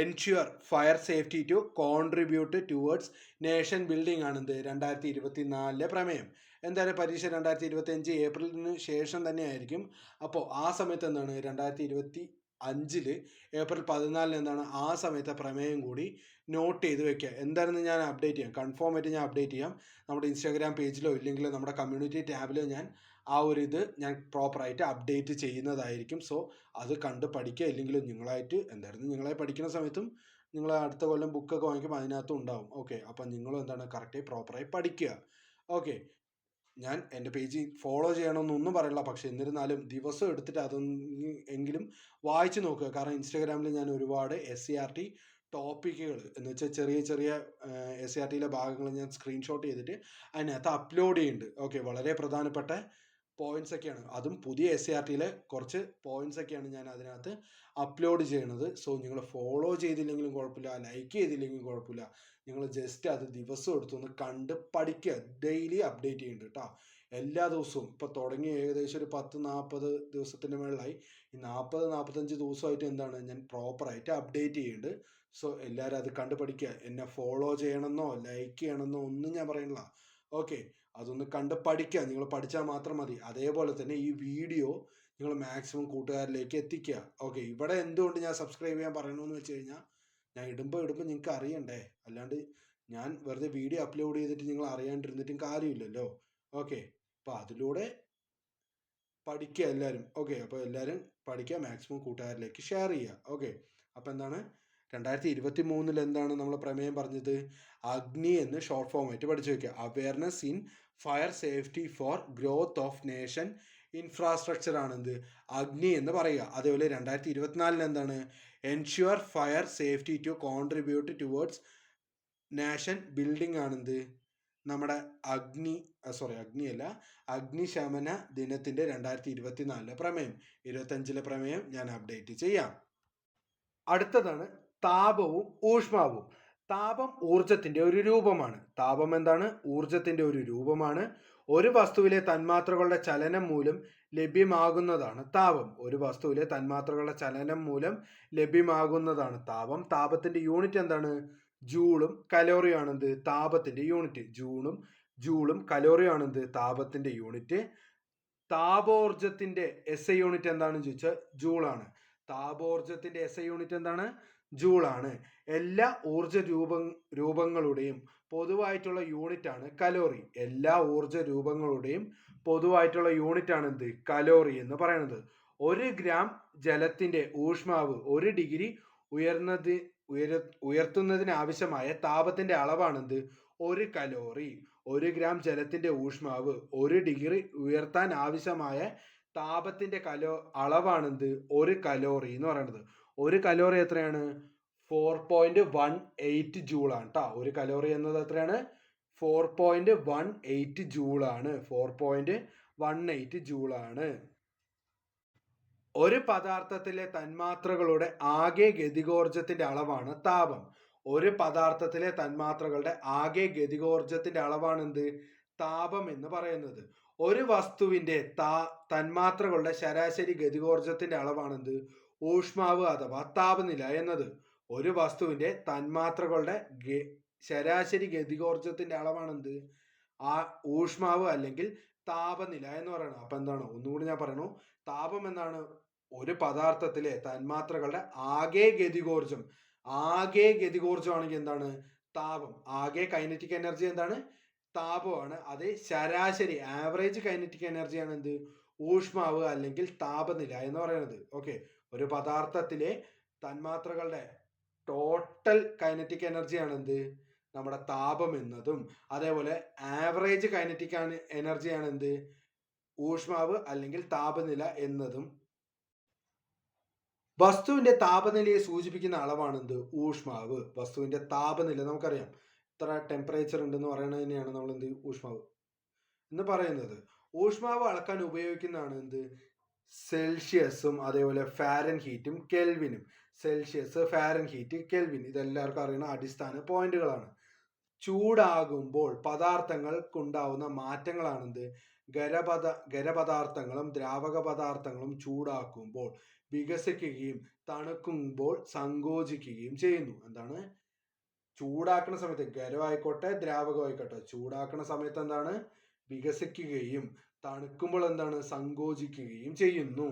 Ensure fire safety to contribute towards nation building ആണെന്ത് 2024 പ്രമേയം. എന്തായാലും പരീക്ഷ 2025 ഏപ്രിലിന് ശേഷം തന്നെ ആയിരിക്കും. അപ്പോൾ ആ സമയത്ത് എന്താണ് 2025 ഏപ്രിൽ 14 എന്താണ് ആ സമയത്തെ പ്രമേയം കൂടി നോട്ട് ചെയ്ത് വെക്കുക. എന്താണെന്ന് ഞാൻ അപ്ഡേറ്റ് ചെയ്യാം, കൺഫേം ആയിട്ട് ഞാൻ അപ്ഡേറ്റ് ചെയ്യാം. നമ്മുടെ ഇൻസ്റ്റാഗ്രാം പേജിലോ ഇല്ലെങ്കിൽ നമ്മുടെ കമ്മ്യൂണിറ്റി ടാബിലോ ഞാൻ ആ ഒരു ഇത് ഞാൻ പ്രോപ്പറായിട്ട് അപ്ഡേറ്റ് ചെയ്യുന്നതായിരിക്കും. സോ അത് കണ്ട് പഠിക്കുക. ഇല്ലെങ്കിലും നിങ്ങളായിട്ട് എന്തായിരുന്നു നിങ്ങളെ പഠിക്കുന്ന സമയത്തും നിങ്ങൾ അടുത്ത കൊല്ലം ബുക്കൊക്കെ വാങ്ങിക്കുമ്പോൾ അതിനകത്തും ഉണ്ടാവും. ഓക്കെ, അപ്പം നിങ്ങളും എന്താണ് കറക്റ്റായി പ്രോപ്പറായി പഠിക്കുക. ഓക്കെ, ഞാൻ എൻ്റെ പേജ് ഫോളോ ചെയ്യണമെന്നൊന്നും പറയില്ല, പക്ഷെ എന്നിരുന്നാലും ദിവസം എടുത്തിട്ട് അതൊന്നെങ്കിലും വായിച്ചു നോക്കുക. കാരണം ഇൻസ്റ്റാഗ്രാമിൽ ഞാൻ ഒരുപാട് SCRT ടോപ്പിക്കുകൾ എന്ന് വെച്ചാൽ ചെറിയ ചെറിയ SCRTയിലെ ഭാഗങ്ങൾ ഞാൻ സ്ക്രീൻഷോട്ട് ചെയ്തിട്ട് അതിനകത്ത് അപ്ലോഡ് ചെയ്യുന്നുണ്ട്. ഓക്കെ, വളരെ പ്രധാനപ്പെട്ട പോയിന്റ്സ് ഒക്കെയാണ്. അതും പുതിയ SCRTയിലെ കുറച്ച് പോയിന്റ്സ് ഒക്കെയാണ് ഞാൻ അതിനകത്ത് അപ്ലോഡ് ചെയ്യണത്. സോ നിങ്ങൾ ഫോളോ ചെയ്തില്ലെങ്കിലും കുഴപ്പമില്ല, ലൈക്ക് ചെയ്തില്ലെങ്കിലും കുഴപ്പമില്ല, നിങ്ങൾ ജസ്റ്റ് അത് ദിവസം എടുത്തൊന്ന് കണ്ട് പഠിക്കുക. ഡെയിലി അപ്ഡേറ്റ് ചെയ്യുന്നുണ്ട് കേട്ടോ. എല്ലാ ദിവസവും ഇപ്പോൾ തുടങ്ങി ഏകദേശം ഒരു 10-40 ദിവസത്തിൻ്റെ മേളിലായി. ഈ 40-45 ദിവസമായിട്ട് എന്താണ് ഞാൻ പ്രോപ്പറായിട്ട് അപ്ഡേറ്റ് ചെയ്യുന്നുണ്ട്. സോ എല്ലാവരും അത് കണ്ട് പഠിക്കുക. എന്നെ ഫോളോ ചെയ്യണമെന്നോ ലൈക്ക് ചെയ്യണമെന്നോ ഒന്നും ഞാൻ പറയണില്ല. ഓക്കെ, അതൊന്ന് കണ്ട് പഠിക്കുക. നിങ്ങൾ പഠിച്ചാൽ മാത്രം മതി. അതേപോലെ തന്നെ ഈ വീഡിയോ നിങ്ങൾ മാക്സിമം കൂട്ടുകാരിലേക്ക് എത്തിക്കുക. ഓക്കെ, ഇവിടെ എന്തുകൊണ്ട് ഞാൻ സബ്സ്ക്രൈബ് ചെയ്യാൻ പറയണമെന്ന് വെച്ച് കഴിഞ്ഞാൽ ഞാൻ ഇടുമ്പോൾ നിങ്ങൾക്ക് അറിയണ്ടേ. അല്ലാണ്ട് ഞാൻ വെറുതെ വീഡിയോ അപ്ലോഡ് ചെയ്തിട്ട് നിങ്ങൾ അറിയാണ്ടിരുന്നിട്ടും കാര്യമില്ലല്ലോ. ഓക്കെ, അപ്പോൾ അതിലൂടെ പഠിക്കുക എല്ലാവരും. ഓക്കെ, അപ്പോൾ എല്ലാവരും പഠിക്കുക, മാക്സിമം കൂട്ടുകാരിലേക്ക് ഷെയർ ചെയ്യുക. ഓക്കെ, അപ്പോൾ എന്താണ് 2023 എന്താണ് നമ്മൾ പ്രമേയം പറഞ്ഞത്? അഗ്നി എന്ന് ഷോർട്ട് ഫോം ആയിട്ട് പഠിച്ചു വയ്ക്കുക. Awareness in fire safety for growth of nation infrastructure ആണെന്ത് അഗ്നി എന്ന് പറയുക. അതേപോലെ 2024 എന്താണ്? Ensure fire safety to contribute towards nation building ആണെന്ത് നമ്മുടെ അഗ്നിയല്ല അഗ്നിശമന ദിനത്തിൻ്റെ 2024 പ്രമേയം. 25 പ്രമേയം ഞാൻ അപ്ഡേറ്റ് ചെയ്യാം. അടുത്തതാണ് താപവും ഊഷ്മാവും. താപം ഊർജത്തിന്റെ ഒരു രൂപമാണ്. താപം എന്താണ്? ഊർജത്തിന്റെ ഒരു രൂപമാണ്. ഒരു വസ്തുവിലെ തന്മാത്രകളുടെ ചലനം മൂലം ലഭ്യമാകുന്നതാണ് താപം. ഒരു വസ്തുവിലെ തന്മാത്രകളുടെ ചലനം മൂലം ലഭ്യമാകുന്നതാണ് താപം. താപത്തിന്റെ യൂണിറ്റ് എന്താണ്? ജൂളും കലോറിയും ആണ് എന്ത് താപത്തിന്റെ യൂണിറ്റ്. ജൂളും കലോറിയും ആണ് എന്ത് താപത്തിന്റെ യൂണിറ്റ്. താപോർജത്തിന്റെ SI യൂണിറ്റ് എന്താണെന്ന് ചോദിച്ചാൽ ജൂളാണ്. താപോർജത്തിന്റെ SI യൂണിറ്റ് എന്താണ്? ജൂളാണ്. എല്ലാ ഊർജ രൂപങ്ങളുടെയും പൊതുവായിട്ടുള്ള യൂണിറ്റ് ആണ് കലോറി. എല്ലാ ഊർജ രൂപങ്ങളുടെയും പൊതുവായിട്ടുള്ള യൂണിറ്റ് ആണ് എന്ത് കലോറി എന്ന് പറയുന്നത്. 1 ഗ്രാം ജലത്തിന്റെ ഊഷ്മാവ് 1 ഡിഗ്രി ഉയർത്തുന്നതിന് ആവശ്യമായ താപത്തിന്റെ അളവാണ് എന്ത് 1 കലോറി. 1 ഗ്രാം ജലത്തിന്റെ ഊഷ്മാവ് 1 ഡിഗ്രി ഉയർത്താൻ ആവശ്യമായ താപത്തിന്റെ അളവാണ് എന്ത് 1 കലോറി എന്ന് പറയുന്നത്. 1 കലോറി എത്രയാണ്? 4.18 ജൂൾ ആണ് കേട്ടോ. 1 കലോറി എന്നത് എത്രയാണ്? 4.18 ജൂൾ ആണ്. 4.18 ജൂൾ ആണ്. ഒരു പദാർത്ഥത്തിലെ തന്മാത്രകളുടെ ആകെ ഗതികോർജത്തിന്റെ അളവാണ് താപം. ഒരു പദാർത്ഥത്തിലെ തന്മാത്രകളുടെ ആകെ ഗതികോർജത്തിന്റെ അളവാണ് എന്ത് താപം എന്ന് പറയുന്നത്. ഒരു വസ്തുവിന്റെ തന്മാത്രകളുടെ ശരാശരി ഗതികോർജത്തിന്റെ അളവാണ് എന്ത് ഊഷ്മാവ് അഥവാ താപനില എന്നത്. ഒരു വസ്തുവിന്റെ തന്മാത്രകളുടെ ശരാശരി ഗതികോർജത്തിന്റെ അളവാണ് എന്ത് ഊഷ്മാവ് അല്ലെങ്കിൽ താപനില എന്ന് പറയുന്നത്. അപ്പൊ എന്താണ്? ഒന്നുകൂടി ഞാൻ പറയണു. താപം എന്താണ്? ഒരു പദാർത്ഥത്തിലെ തന്മാത്രകളുടെ ആകെ ഗതികോർജം ആണെങ്കിൽ എന്താണ്? താപം. ആകെ കൈനറ്റിക് എനർജി എന്താണ്? താപമാണ്. അത് ശരാശരി ആവറേജ് കൈനറ്റിക് എനർജിയാണ് എന്ത് ഊഷ്മാവ് അല്ലെങ്കിൽ താപനില എന്ന് പറയുന്നത്. ഓക്കെ, ഒരു പദാർത്ഥത്തിലെ തന്മാത്രകളുടെ ടോട്ടൽ കൈനറ്റിക് എനർജിയാണ് എന്ത് നമ്മുടെ താപം എന്നതും, അതേപോലെ ആവറേജ് കൈനറ്റിക് എനർജിയാണ് എന്ത് ഊഷ്മാവ് അല്ലെങ്കിൽ താപനില എന്നതും. വസ്തുവിന്റെ താപനിലയെ സൂചിപ്പിക്കുന്ന അളവാണ് എന്ത് ഊഷ്മാവ്. വസ്തുവിന്റെ താപനില നമുക്കറിയാം, ഇത്ര ടെമ്പറേച്ചർ ഉണ്ടെന്ന് പറയുന്നതിനെയാണ് നമ്മൾ എന്ത് ഊഷ്മാവ് എന്ന് പറയുന്നത്. ഊഷ്മാവ് അളക്കാൻ ഉപയോഗിക്കുന്നതാണ് എന്ത് സെൽഷ്യസും അതേപോലെ ഫാരൻഹീറ്റും കെൽവിനും. സെൽഷ്യസ്, ഫാരൻഹീറ്റ്, കെൽവിൻ ഇതെല്ലാവർക്കും അറിയുന്ന അടിസ്ഥാന പോയിന്റുകളാണ്. ചൂടാകുമ്പോൾ പദാർത്ഥങ്ങൾക്കുണ്ടാവുന്ന മാറ്റങ്ങളാണ് എന്ത് ഖരപദാർത്ഥങ്ങളും ദ്രാവക പദാർത്ഥങ്ങളും ചൂടാക്കുമ്പോൾ വികസിക്കുകയും തണുക്കുമ്പോൾ സങ്കോചിക്കുകയും ചെയ്യുന്നു. എന്താണ്? ചൂടാക്കുന്ന സമയത്ത് ഖരമായിക്കോട്ടെ ദ്രാവകമായിക്കോട്ടെ ചൂടാക്കുന്ന സമയത്ത് എന്താണ് വികസിക്കുകയും തണുക്കുമ്പോൾ എന്താണ് സങ്കോചിക്കുകയും ചെയ്യുന്നു.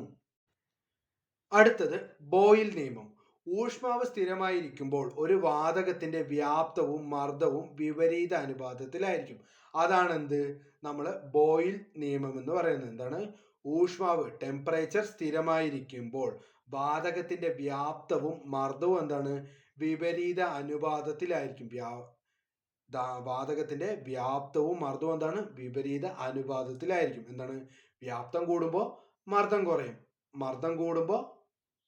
അടുത്തത് ബോയിൽ നിയമം. ഊഷ്മാവ് സ്ഥിരമായിരിക്കുമ്പോൾ ഒരു വാതകത്തിന്റെ വ്യാപ്തവും മർദ്ദവും വിപരീത അനുപാതത്തിലായിരിക്കും. അതാണ് എന്ത് നമ്മൾ ബോയിൽ നിയമം എന്ന് പറയുന്നത്. എന്താണ്? ഊഷ്മാവ് ടെമ്പറേച്ചർ സ്ഥിരമായിരിക്കുമ്പോൾ വാതകത്തിന്റെ വ്യാപ്തവും മർദ്ദവും എന്താണ് വിപരീത അനുപാതത്തിലായിരിക്കും. വാതകത്തിന്റെ വ്യാപ്തവും മർദ്ദവും എന്താണ് വിപരീത അനുപാതത്തിലായിരിക്കും. എന്താണ്? വ്യാപ്തം കൂടുമ്പോൾ മർദ്ദം കുറയും, മർദ്ദം കൂടുമ്പോൾ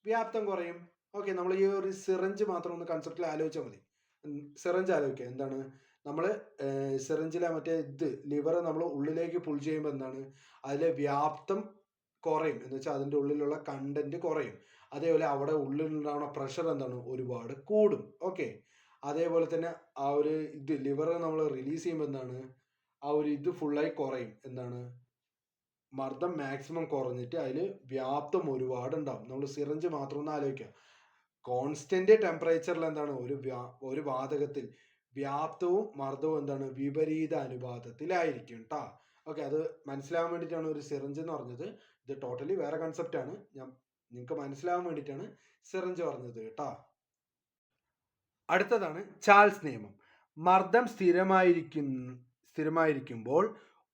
വ്യാപ്തം കുറയും. ഓക്കെ, നമ്മൾ ഈ ഒരു സിറഞ്ച് മാത്രം ഒന്ന് കൺസെപ്റ്റിൽ ആലോചിച്ചാൽ മതി. സിറഞ്ച് ആലോചിക്കുക. എന്താണ്? നമ്മൾ സിറഞ്ചിലെ മറ്റേ ലിവർ നമ്മൾ ഉള്ളിലേക്ക് പുൾ ചെയ്യുമ്പോൾ എന്താണ് അതിലെ വ്യാപ്തം കുറയും, എന്ന് വെച്ചാൽ അതിൻ്റെ ഉള്ളിലുള്ള കണ്ടന്റ് കുറയും. അതേപോലെ അവിടെ ഉള്ളിലുണ്ടാവുന്ന പ്രഷർ എന്താണ് ഒരുപാട് കൂടും. ഓക്കെ, അതേപോലെ തന്നെ ആ ഒരു ലിവർ നമ്മൾ റിലീസ് ചെയ്യുമ്പോൾ എന്താണ് ആ ഒരു ഫുള്ളായി കുറയും. എന്താണ്? മർദ്ദം മാക്സിമം കുറഞ്ഞിട്ട് അതിൽ വ്യാപ്തം ഒരുപാട് ഉണ്ടാവും. നമ്മൾ സിറഞ്ച് മാത്രം ഒന്ന് ആലോചിക്കുക. കോൺസ്റ്റന്റ് ടെമ്പറേച്ചറിൽ എന്താണ് ഒരു വാതകത്തിൽ വ്യാപ്തവും മർദ്ദവും എന്താണ് വിപരീത അനുപാതത്തിലായിരിക്കും കേട്ടോ. ഓക്കെ, അത് മനസ്സിലാവാൻ വേണ്ടിയിട്ടാണ് ഒരു സിറഞ്ച് എന്ന് പറഞ്ഞത്. ഇത് ടോട്ടലി വേറെ കൺസെപ്റ്റ് ആണ്. ഞാൻ നിങ്ങൾക്ക് മനസ്സിലാവാൻ വേണ്ടിയിട്ടാണ് സിറഞ്ച് പറഞ്ഞത് കേട്ടോ. അടുത്തതാണ് ചാൾസ് നിയമം. മർദ്ദം സ്ഥിരമായിരിക്കുമ്പോൾ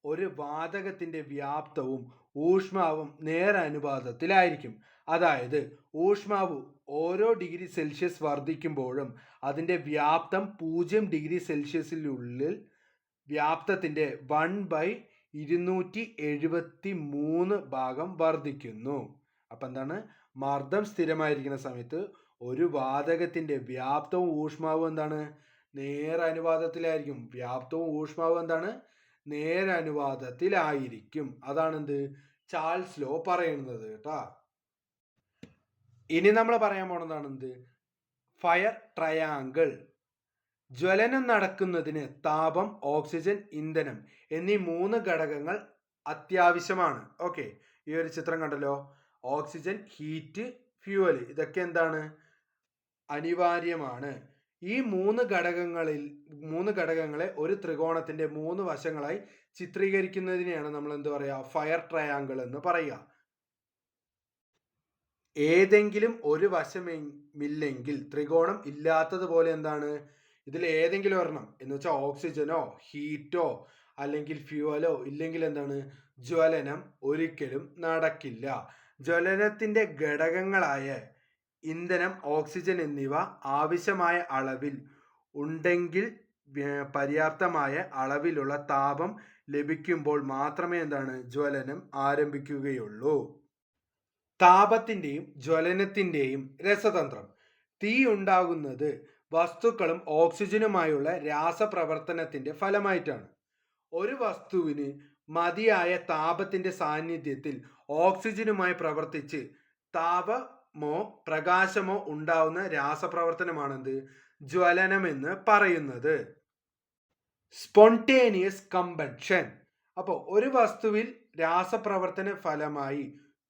ഒരു വാതകത്തിന്റെ വ്യാപ്തവും ഊഷ്മാവും നേരനുപാതത്തിലായിരിക്കും. അതായത് ഊഷ്മാവ് ഓരോ ഡിഗ്രി സെൽഷ്യസ് വർദ്ധിക്കുമ്പോഴും അതിന്റെ വ്യാപ്തം 0 ഡിഗ്രി സെൽഷ്യസിനുള്ളിൽ വ്യാപ്തത്തിന്റെ 1/273 ഭാഗം വർദ്ധിക്കുന്നു. അപ്പൊ എന്താണ്? മർദ്ദം സ്ഥിരമായിരിക്കുന്ന സമയത്ത് ഒരു വാതകത്തിന്റെ വ്യാപ്തവും ഊഷ്മാവും എന്താണ് നേരനുപാതത്തിലായിരിക്കും. വ്യാപ്തവും ഊഷ്മാവും എന്താണ് നേരനുപാതത്തിലായിരിക്കും. അതാണ് എന്ത് ചാൾസ് ലോ പറയുന്നത് കേട്ടാ. ഇനി നമ്മൾ പറയാൻ പോണതാണ് എന്ത് ഫയർ ട്രയാങ്കിൾ. ജ്വലനം നടക്കുന്നതിന് താപം, ഓക്സിജൻ, ഇന്ധനം എന്നീ 3 ഘടകങ്ങൾ അത്യാവശ്യമാണ്. ഓക്കെ, ഈ ഒരു ചിത്രം കണ്ടല്ലോ. ഓക്സിജൻ, ഹീറ്റ്, ഫ്യൂവൽ ഇതൊക്കെ എന്താണ് അനിവാര്യമാണ്. ഈ മൂന്ന് ഘടകങ്ങളെ ഒരു ത്രികോണത്തിന്റെ 3 വശങ്ങളായി ചിത്രീകരിക്കുന്നതിനെയാണ് നമ്മൾ എന്ത് പറയുക, ഫയർ ട്രയാങ്കിൾ എന്ന് പറയുക. ഏതെങ്കിലും ഒരു വശമില്ലെങ്കിൽ ത്രികോണം ഇല്ലാത്തതുപോലെ എന്താണ്, ഇതിൽ ഏതെങ്കിലും ഒരെണ്ണം എന്ന് വെച്ചാൽ ഓക്സിജനോ ഹീറ്റോ അല്ലെങ്കിൽ ഫ്യൂവലോ ഇല്ലെങ്കിൽ എന്താണ്, ജ്വലനം ഒരിക്കലും നടക്കില്ല. ജ്വലനത്തിന്റെ ഘടകങ്ങളായ ഇന്ധനം, ഓക്സിജൻ എന്നിവ ആവശ്യമായ അളവിൽ ഉണ്ടെങ്കിൽ പര്യാപ്തമായ അളവിലുള്ള താപം ലഭിക്കുമ്പോൾ മാത്രമേ എന്താണ്, ജ്വലനം ആരംഭിക്കുകയുള്ളൂ. താപത്തിന്റെയും ജ്വലനത്തിന്റെയും രസതന്ത്രം. തീ ഉണ്ടാകുന്നത് വസ്തുക്കളും ഓക്സിജനുമായുള്ള രാസപ്രവർത്തനത്തിന്റെ ഫലമായിട്ടാണ്. ഒരു വസ്തുവിന് മതിയായ താപത്തിന്റെ സാന്നിധ്യത്തിൽ ഓക്സിജനുമായി പ്രവർത്തിച്ച് താപമോ പ്രകാശമോ ഉണ്ടാവുന്ന രാസപ്രവർത്തനമാണെന്ത്, ജ്വലനം എന്ന് പറയുന്നത്. Spontaneous combustion. അപ്പോൾ ഒരു വസ്തുവിൽ രാസപ്രവർത്തന ഫലമായി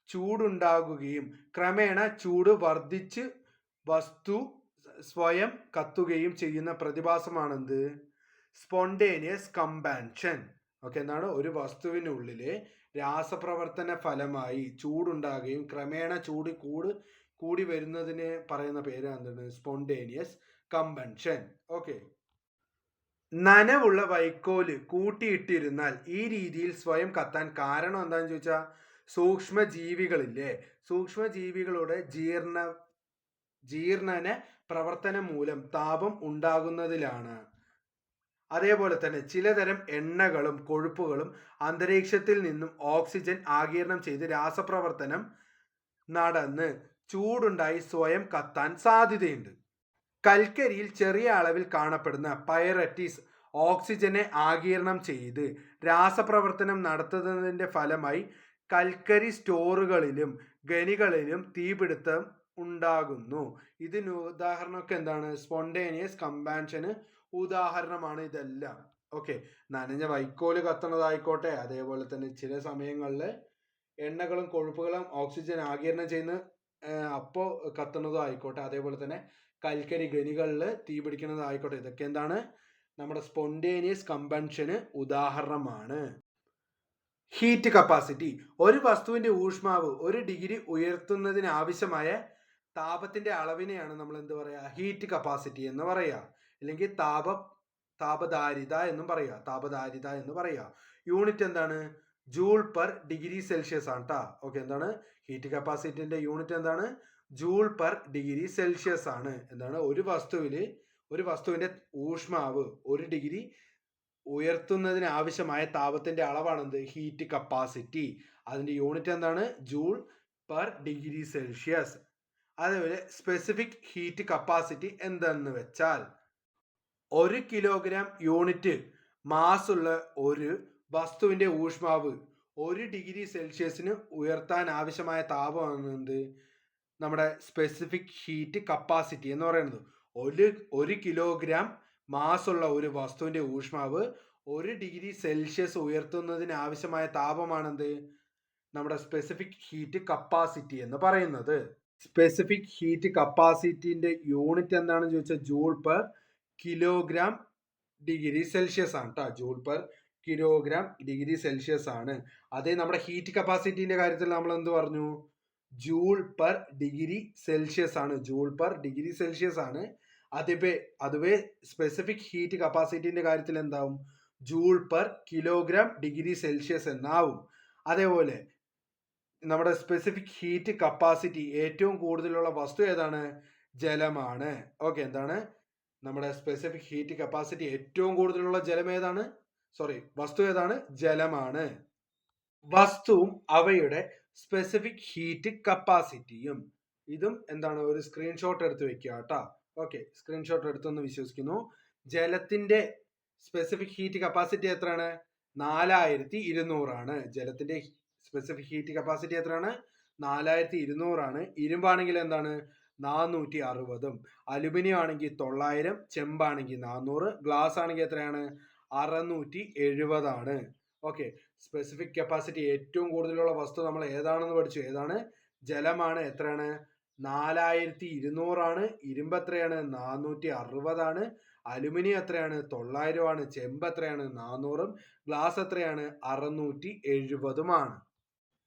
ചൂടുണ്ടാകുകയും ക്രമേണ ചൂട് വർദ്ധിച്ച് വസ്തു സ്വയം കത്തുകയും ചെയ്യുന്ന പ്രതിഭാസമാണെന്ത്, സ്പോണ്ടേനിയസ് കമ്പഷൻ. ഓക്കെ, എന്താണ്, ഒരു വസ്തുവിനുള്ളിലെ രാസപ്രവർത്തന ഫലമായി ചൂടുണ്ടാകുകയും ക്രമേണ ചൂട് കൂടി വരുന്നതിന് പറയുന്ന പേര് എന്താണ്, സ്പോണ്ടേനിയസ് കമ്പഷൻ. ഓക്കെ. നനവുള്ള വൈക്കോല് കൂട്ടിയിട്ടിരുന്നാൽ ഈ രീതിയിൽ സ്വയം കത്താൻ കാരണം എന്താണെന്ന് ചോദിച്ചാൽ, സൂക്ഷ്മജീവികളില്ലേ, സൂക്ഷ്മജീവികളുടെ ജീർണന പ്രവർത്തനം മൂലം താപം ഉണ്ടാകുന്നതിലാണ്. അതേപോലെ തന്നെ ചിലതരം എണ്ണകളും കൊഴുപ്പുകളും അന്തരീക്ഷത്തിൽ നിന്നും ഓക്സിജൻ ആഗിരണം ചെയ്ത് രാസപ്രവർത്തനം നടന്ന് ചൂടുണ്ടായി സ്വയം കത്താൻ സാധ്യതയുണ്ട്. കൽക്കരിയിൽ ചെറിയ അളവിൽ കാണപ്പെടുന്ന പൈററ്റീസ് ഓക്സിജനെ ആഗിരണം ചെയ്ത് രാസപ്രവർത്തനം നടത്തുന്നതിൻ്റെ ഫലമായി കൽക്കരി സ്റ്റോറുകളിലും ഖനികളിലും തീപിടുത്തം ഉണ്ടാകുന്നു. ഇതിന് ഉദാഹരണമൊക്കെ എന്താണ്, സ്പോണ്ടേനിയസ് കമ്പാൻഷന് ഉദാഹരണമാണ് ഇതെല്ലാം. ഓക്കെ, നനഞ്ഞ വൈക്കോല് കത്തുന്നതായിക്കോട്ടെ, അതേപോലെ തന്നെ ചില സമയങ്ങളിൽ എണ്ണകളും കൊഴുപ്പുകളും ഓക്സിജൻ ആഗിരണം ചെയ്യുന്ന അപ്പോൾ കത്തുന്നതും ആയിക്കോട്ടെ, അതേപോലെ തന്നെ കൽക്കരി ഖനികളിൽ തീ പിടിക്കുന്നതായിക്കോട്ടെ, ഇതൊക്കെ എന്താണ്, നമ്മുടെ സ്പോണ്ടേനിയസ് കമ്പൻഷന് ഉദാഹരണമാണ്. Heat capacity. ഒരു വസ്തുവിന്റെ ഊഷ്മാവ് 1 ഡിഗ്രി ഉയർത്തുന്നതിന് ആവശ്യമായ താപത്തിന്റെ അളവിനെയാണ് നമ്മൾ എന്ത് പറയുക, ഹീറ്റ് കപ്പാസിറ്റി എന്ന് പറയുക, അല്ലെങ്കിൽ താപധാരിത എന്നും പറയുക, താപധാരിത എന്ന് പറയുക. യൂണിറ്റ് എന്താണ്, ജൂൾ പെർ ഡിഗ്രി സെൽഷ്യസ് ആണ് കേട്ടോ. ഓക്കെ, എന്താണ്, ഹീറ്റ് കപ്പാസിറ്റിന്റെ യൂണിറ്റ് എന്താണ്, ജൂൾ പെർ ഡിഗ്രി സെൽഷ്യസ് ആണ്. എന്താണ്, ഒരു വസ്തുവിന്റെ ഊഷ്മാവ് 1 ഡിഗ്രി ഉയർത്തുന്നതിന് ആവശ്യമായ താപത്തിന്റെ അളവാണെന്ത്, ഹീറ്റ് കപ്പാസിറ്റി. അതിന്റെ യൂണിറ്റ് എന്താണ്, ജൂൾ പെർ ഡിഗ്രി സെൽഷ്യസ്. അതേപോലെ സ്പെസിഫിക് ഹീറ്റ് കപ്പാസിറ്റി എന്തെന്ന് വെച്ചാൽ, 1 കിലോഗ്രാം യൂണിറ്റ് മാസ് ഉള്ള ഒരു വസ്തുവിന്റെ ഊഷ്മാവ് 1 ഡിഗ്രി സെൽഷ്യസിന് ഉയർത്താൻ ആവശ്യമായ താപമാണ് എന്ത്, നമ്മുടെ സ്പെസിഫിക് ഹീറ്റ് കപ്പാസിറ്റി എന്ന് പറയുന്നത്. 1 കിലോഗ്രാം മാസ് ഉള്ള ഒരു വസ്തുവിന്റെ ഊഷ്മാവ് 1 ഡിഗ്രി സെൽഷ്യസ് ഉയർത്തുന്നതിന് ആവശ്യമായ താപമാണെന്ത്, നമ്മുടെ സ്പെസിഫിക് ഹീറ്റ് കപ്പാസിറ്റി എന്ന് പറയുന്നത്. സ്പെസിഫിക് ഹീറ്റ് കപ്പാസിറ്റിന്റെ യൂണിറ്റ് എന്താണെന്ന് ചോദിച്ചാൽ, joule per kilogram degree Celsius ആണ് കേട്ടോ. Joule per kilogram degree Celsius ആണ്. അതേ നമ്മുടെ ഹീറ്റ് കപ്പാസിറ്റിന്റെ കാര്യത്തിൽ നമ്മൾ എന്ത് പറഞ്ഞു, ജൂൾ പെർ ഡിഗ്രി സെൽഷ്യസ് ആണ്, ജൂൾ പെർ ഡിഗ്രി സെൽഷ്യസ് ആണ്. അതുവേ സ്പെസിഫിക് ഹീറ്റ് കപ്പാസിറ്റിന്റെ കാര്യത്തിൽ എന്താവും, joule per kilogram degree Celsius എന്നാവും. അതേപോലെ നമ്മുടെ സ്പെസിഫിക് ഹീറ്റ് കപ്പാസിറ്റി ഏറ്റവും കൂടുതലുള്ള വസ്തു ഏതാണ്, ജലമാണ്. ഓക്കെ, എന്താണ്, നമ്മുടെ സ്പെസിഫിക് ഹീറ്റ് കപ്പാസിറ്റി ഏറ്റവും കൂടുതലുള്ള വസ്തു ഏതാണ്, ജലമാണ്. വസ്തുവും അവയുടെ സ്പെസിഫിക് ഹീറ്റ് കപ്പാസിറ്റിയും. ഇതും എന്താണ്, ഒരു സ്ക്രീൻഷോട്ട് എടുത്ത് വെക്കുക കേട്ടോ. ഓക്കെ, സ്ക്രീൻഷോട്ട് എടുത്തെന്ന് വിശ്വസിക്കുന്നു. ജലത്തിന്റെ സ്പെസിഫിക് ഹീറ്റ് കപ്പാസിറ്റി എത്രയാണ്, 4200 ആണ്. ജലത്തിന്റെ സ്പെസിഫിക് ഹീറ്റ് കപ്പാസിറ്റി എത്രയാണ്, 4200 ആണ്. ഇരുമ്പാണെങ്കിൽ എന്താണ്, 460. അലുമിനിയം ആണെങ്കിൽ 900, ചെമ്പാണെങ്കിൽ 400, ഗ്ലാസ് ആണെങ്കിൽ എത്രയാണ്, 670 ആണ്. ഓക്കെ, സ്പെസിഫിക് കപ്പാസിറ്റി ഏറ്റവും കൂടുതലുള്ള വസ്തു നമ്മൾ ഏതാണെന്ന് പഠിച്ചു, ഏതാണ്, ജലമാണ്. എത്രയാണ്, 4200 ഇരുമ്പ് എത്രയാണ്? 460 അലുമിനിയം എത്രയാണ്? 900 ചെമ്പ് എത്രയാണ്? 400 ഗ്ലാസ് എത്രയാണ്? 670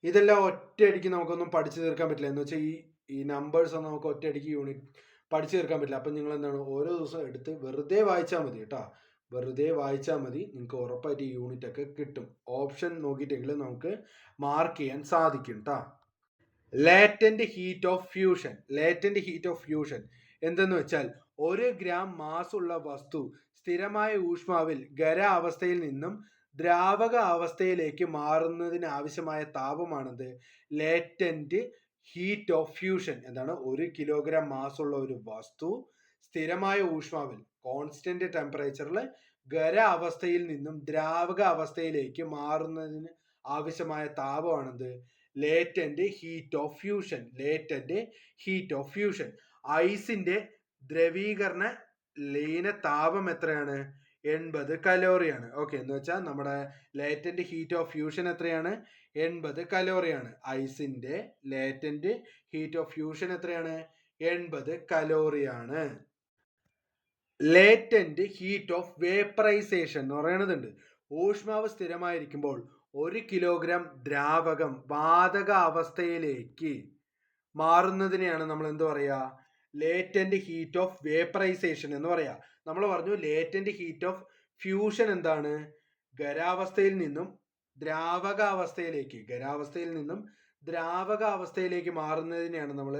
ഇതെല്ലാം ഒറ്റയടിക്ക് നമുക്കൊന്നും പഠിച്ചു തീർക്കാൻ പറ്റില്ല. എന്ന് വെച്ചാൽ ഈ നമ്പേഴ്സ് ഒന്നും നമുക്ക് ഒറ്റയടിക്ക് യൂണിറ്റ് പഠിച്ചു തീർക്കാൻ പറ്റില്ല. അപ്പം നിങ്ങൾ എന്താണ് ഓരോ ദിവസം എടുത്ത് വെറുതെ വായിച്ചാൽ മതി കേട്ടോ. വെറുതെ വായിച്ചാൽ മതി, നിങ്ങൾക്ക് ഉറപ്പായിട്ട് ഈ യൂണിറ്റ് ഒക്കെ കിട്ടും. ഓപ്ഷൻ നോക്കിയിട്ടെങ്കിലും നമുക്ക് മാർക്ക് ചെയ്യാൻ സാധിക്കും കേട്ടോ. Latent heat of fusion. Latent heat of fusion എന്തെന്ന് വെച്ചാൽ 1 ഗ്രാം മാസ് ഉള്ള വസ്തു സ്ഥിരമായ ഊഷ്മാവിൽ ഖരാവസ്ഥയിൽ നിന്നും ദ്രാവക അവസ്ഥയിലേക്ക് മാറുന്നതിന് ആവശ്യമായ താപമാണത് ലേറ്റന്റ് ഹീറ്റ് ഓഫ് ഫ്യൂഷൻ. എന്താണ്? 1 കിലോഗ്രാം മാസ് ഉള്ള ഒരു വസ്തു സ്ഥിരമായ ഊഷ്മാവിൽ കോൺസ്റ്റന്റ് ടെമ്പറേച്ചറിൽ ഖരാവസ്ഥയിൽ നിന്നും ദ്രാവക അവസ്ഥയിലേക്ക് മാറുന്നതിന് ആവശ്യമായ താപമാണത് latent heat of fusion. Latent heat of fusion. ഐസിന്റെ ദ്രവീകരണ ലീന താപം എത്രയാണ്? 80 കലോറിയാണ്. ഓക്കെ, എന്ന് വെച്ചാൽ നമ്മുടെ ലേറ്റന്റ് ഹീറ്റ് ഓഫ് ഫ്യൂഷൻ എത്രയാണ്? 80 കലോറിയാണ്. ഐസിന്റെ ലേറ്റന്റ് ഹീറ്റ് ഓഫ് ഫ്യൂഷൻ എത്രയാണ്? 80 കലോറിയാണ്. ലേറ്റന്റ് ഹീറ്റ് ഓഫ് വേപ്പറൈസേഷൻ എന്ന് പറയുന്നതുണ്ട്. ഊഷ്മാവ് സ്ഥിരമായിരിക്കുമ്പോൾ 1 കിലോഗ്രാം ദ്രാവകം വാതക അവസ്ഥയിലേക്ക് മാറുന്നതിനെയാണ് നമ്മൾ എന്ത് പറയുക? ലേറ്റന്റ് ഹീറ്റ് ഓഫ് വേപ്പറൈസേഷൻ എന്ന് പറയാ. നമ്മൾ പറഞ്ഞു ലേറ്റന്റ് ഹീറ്റ് ഓഫ് ഫ്യൂഷൻ എന്താണ്? ഖരാവസ്ഥയിൽ നിന്നും ദ്രാവക അവസ്ഥയിലേക്ക് മാറുന്നതിനെയാണ് നമ്മൾ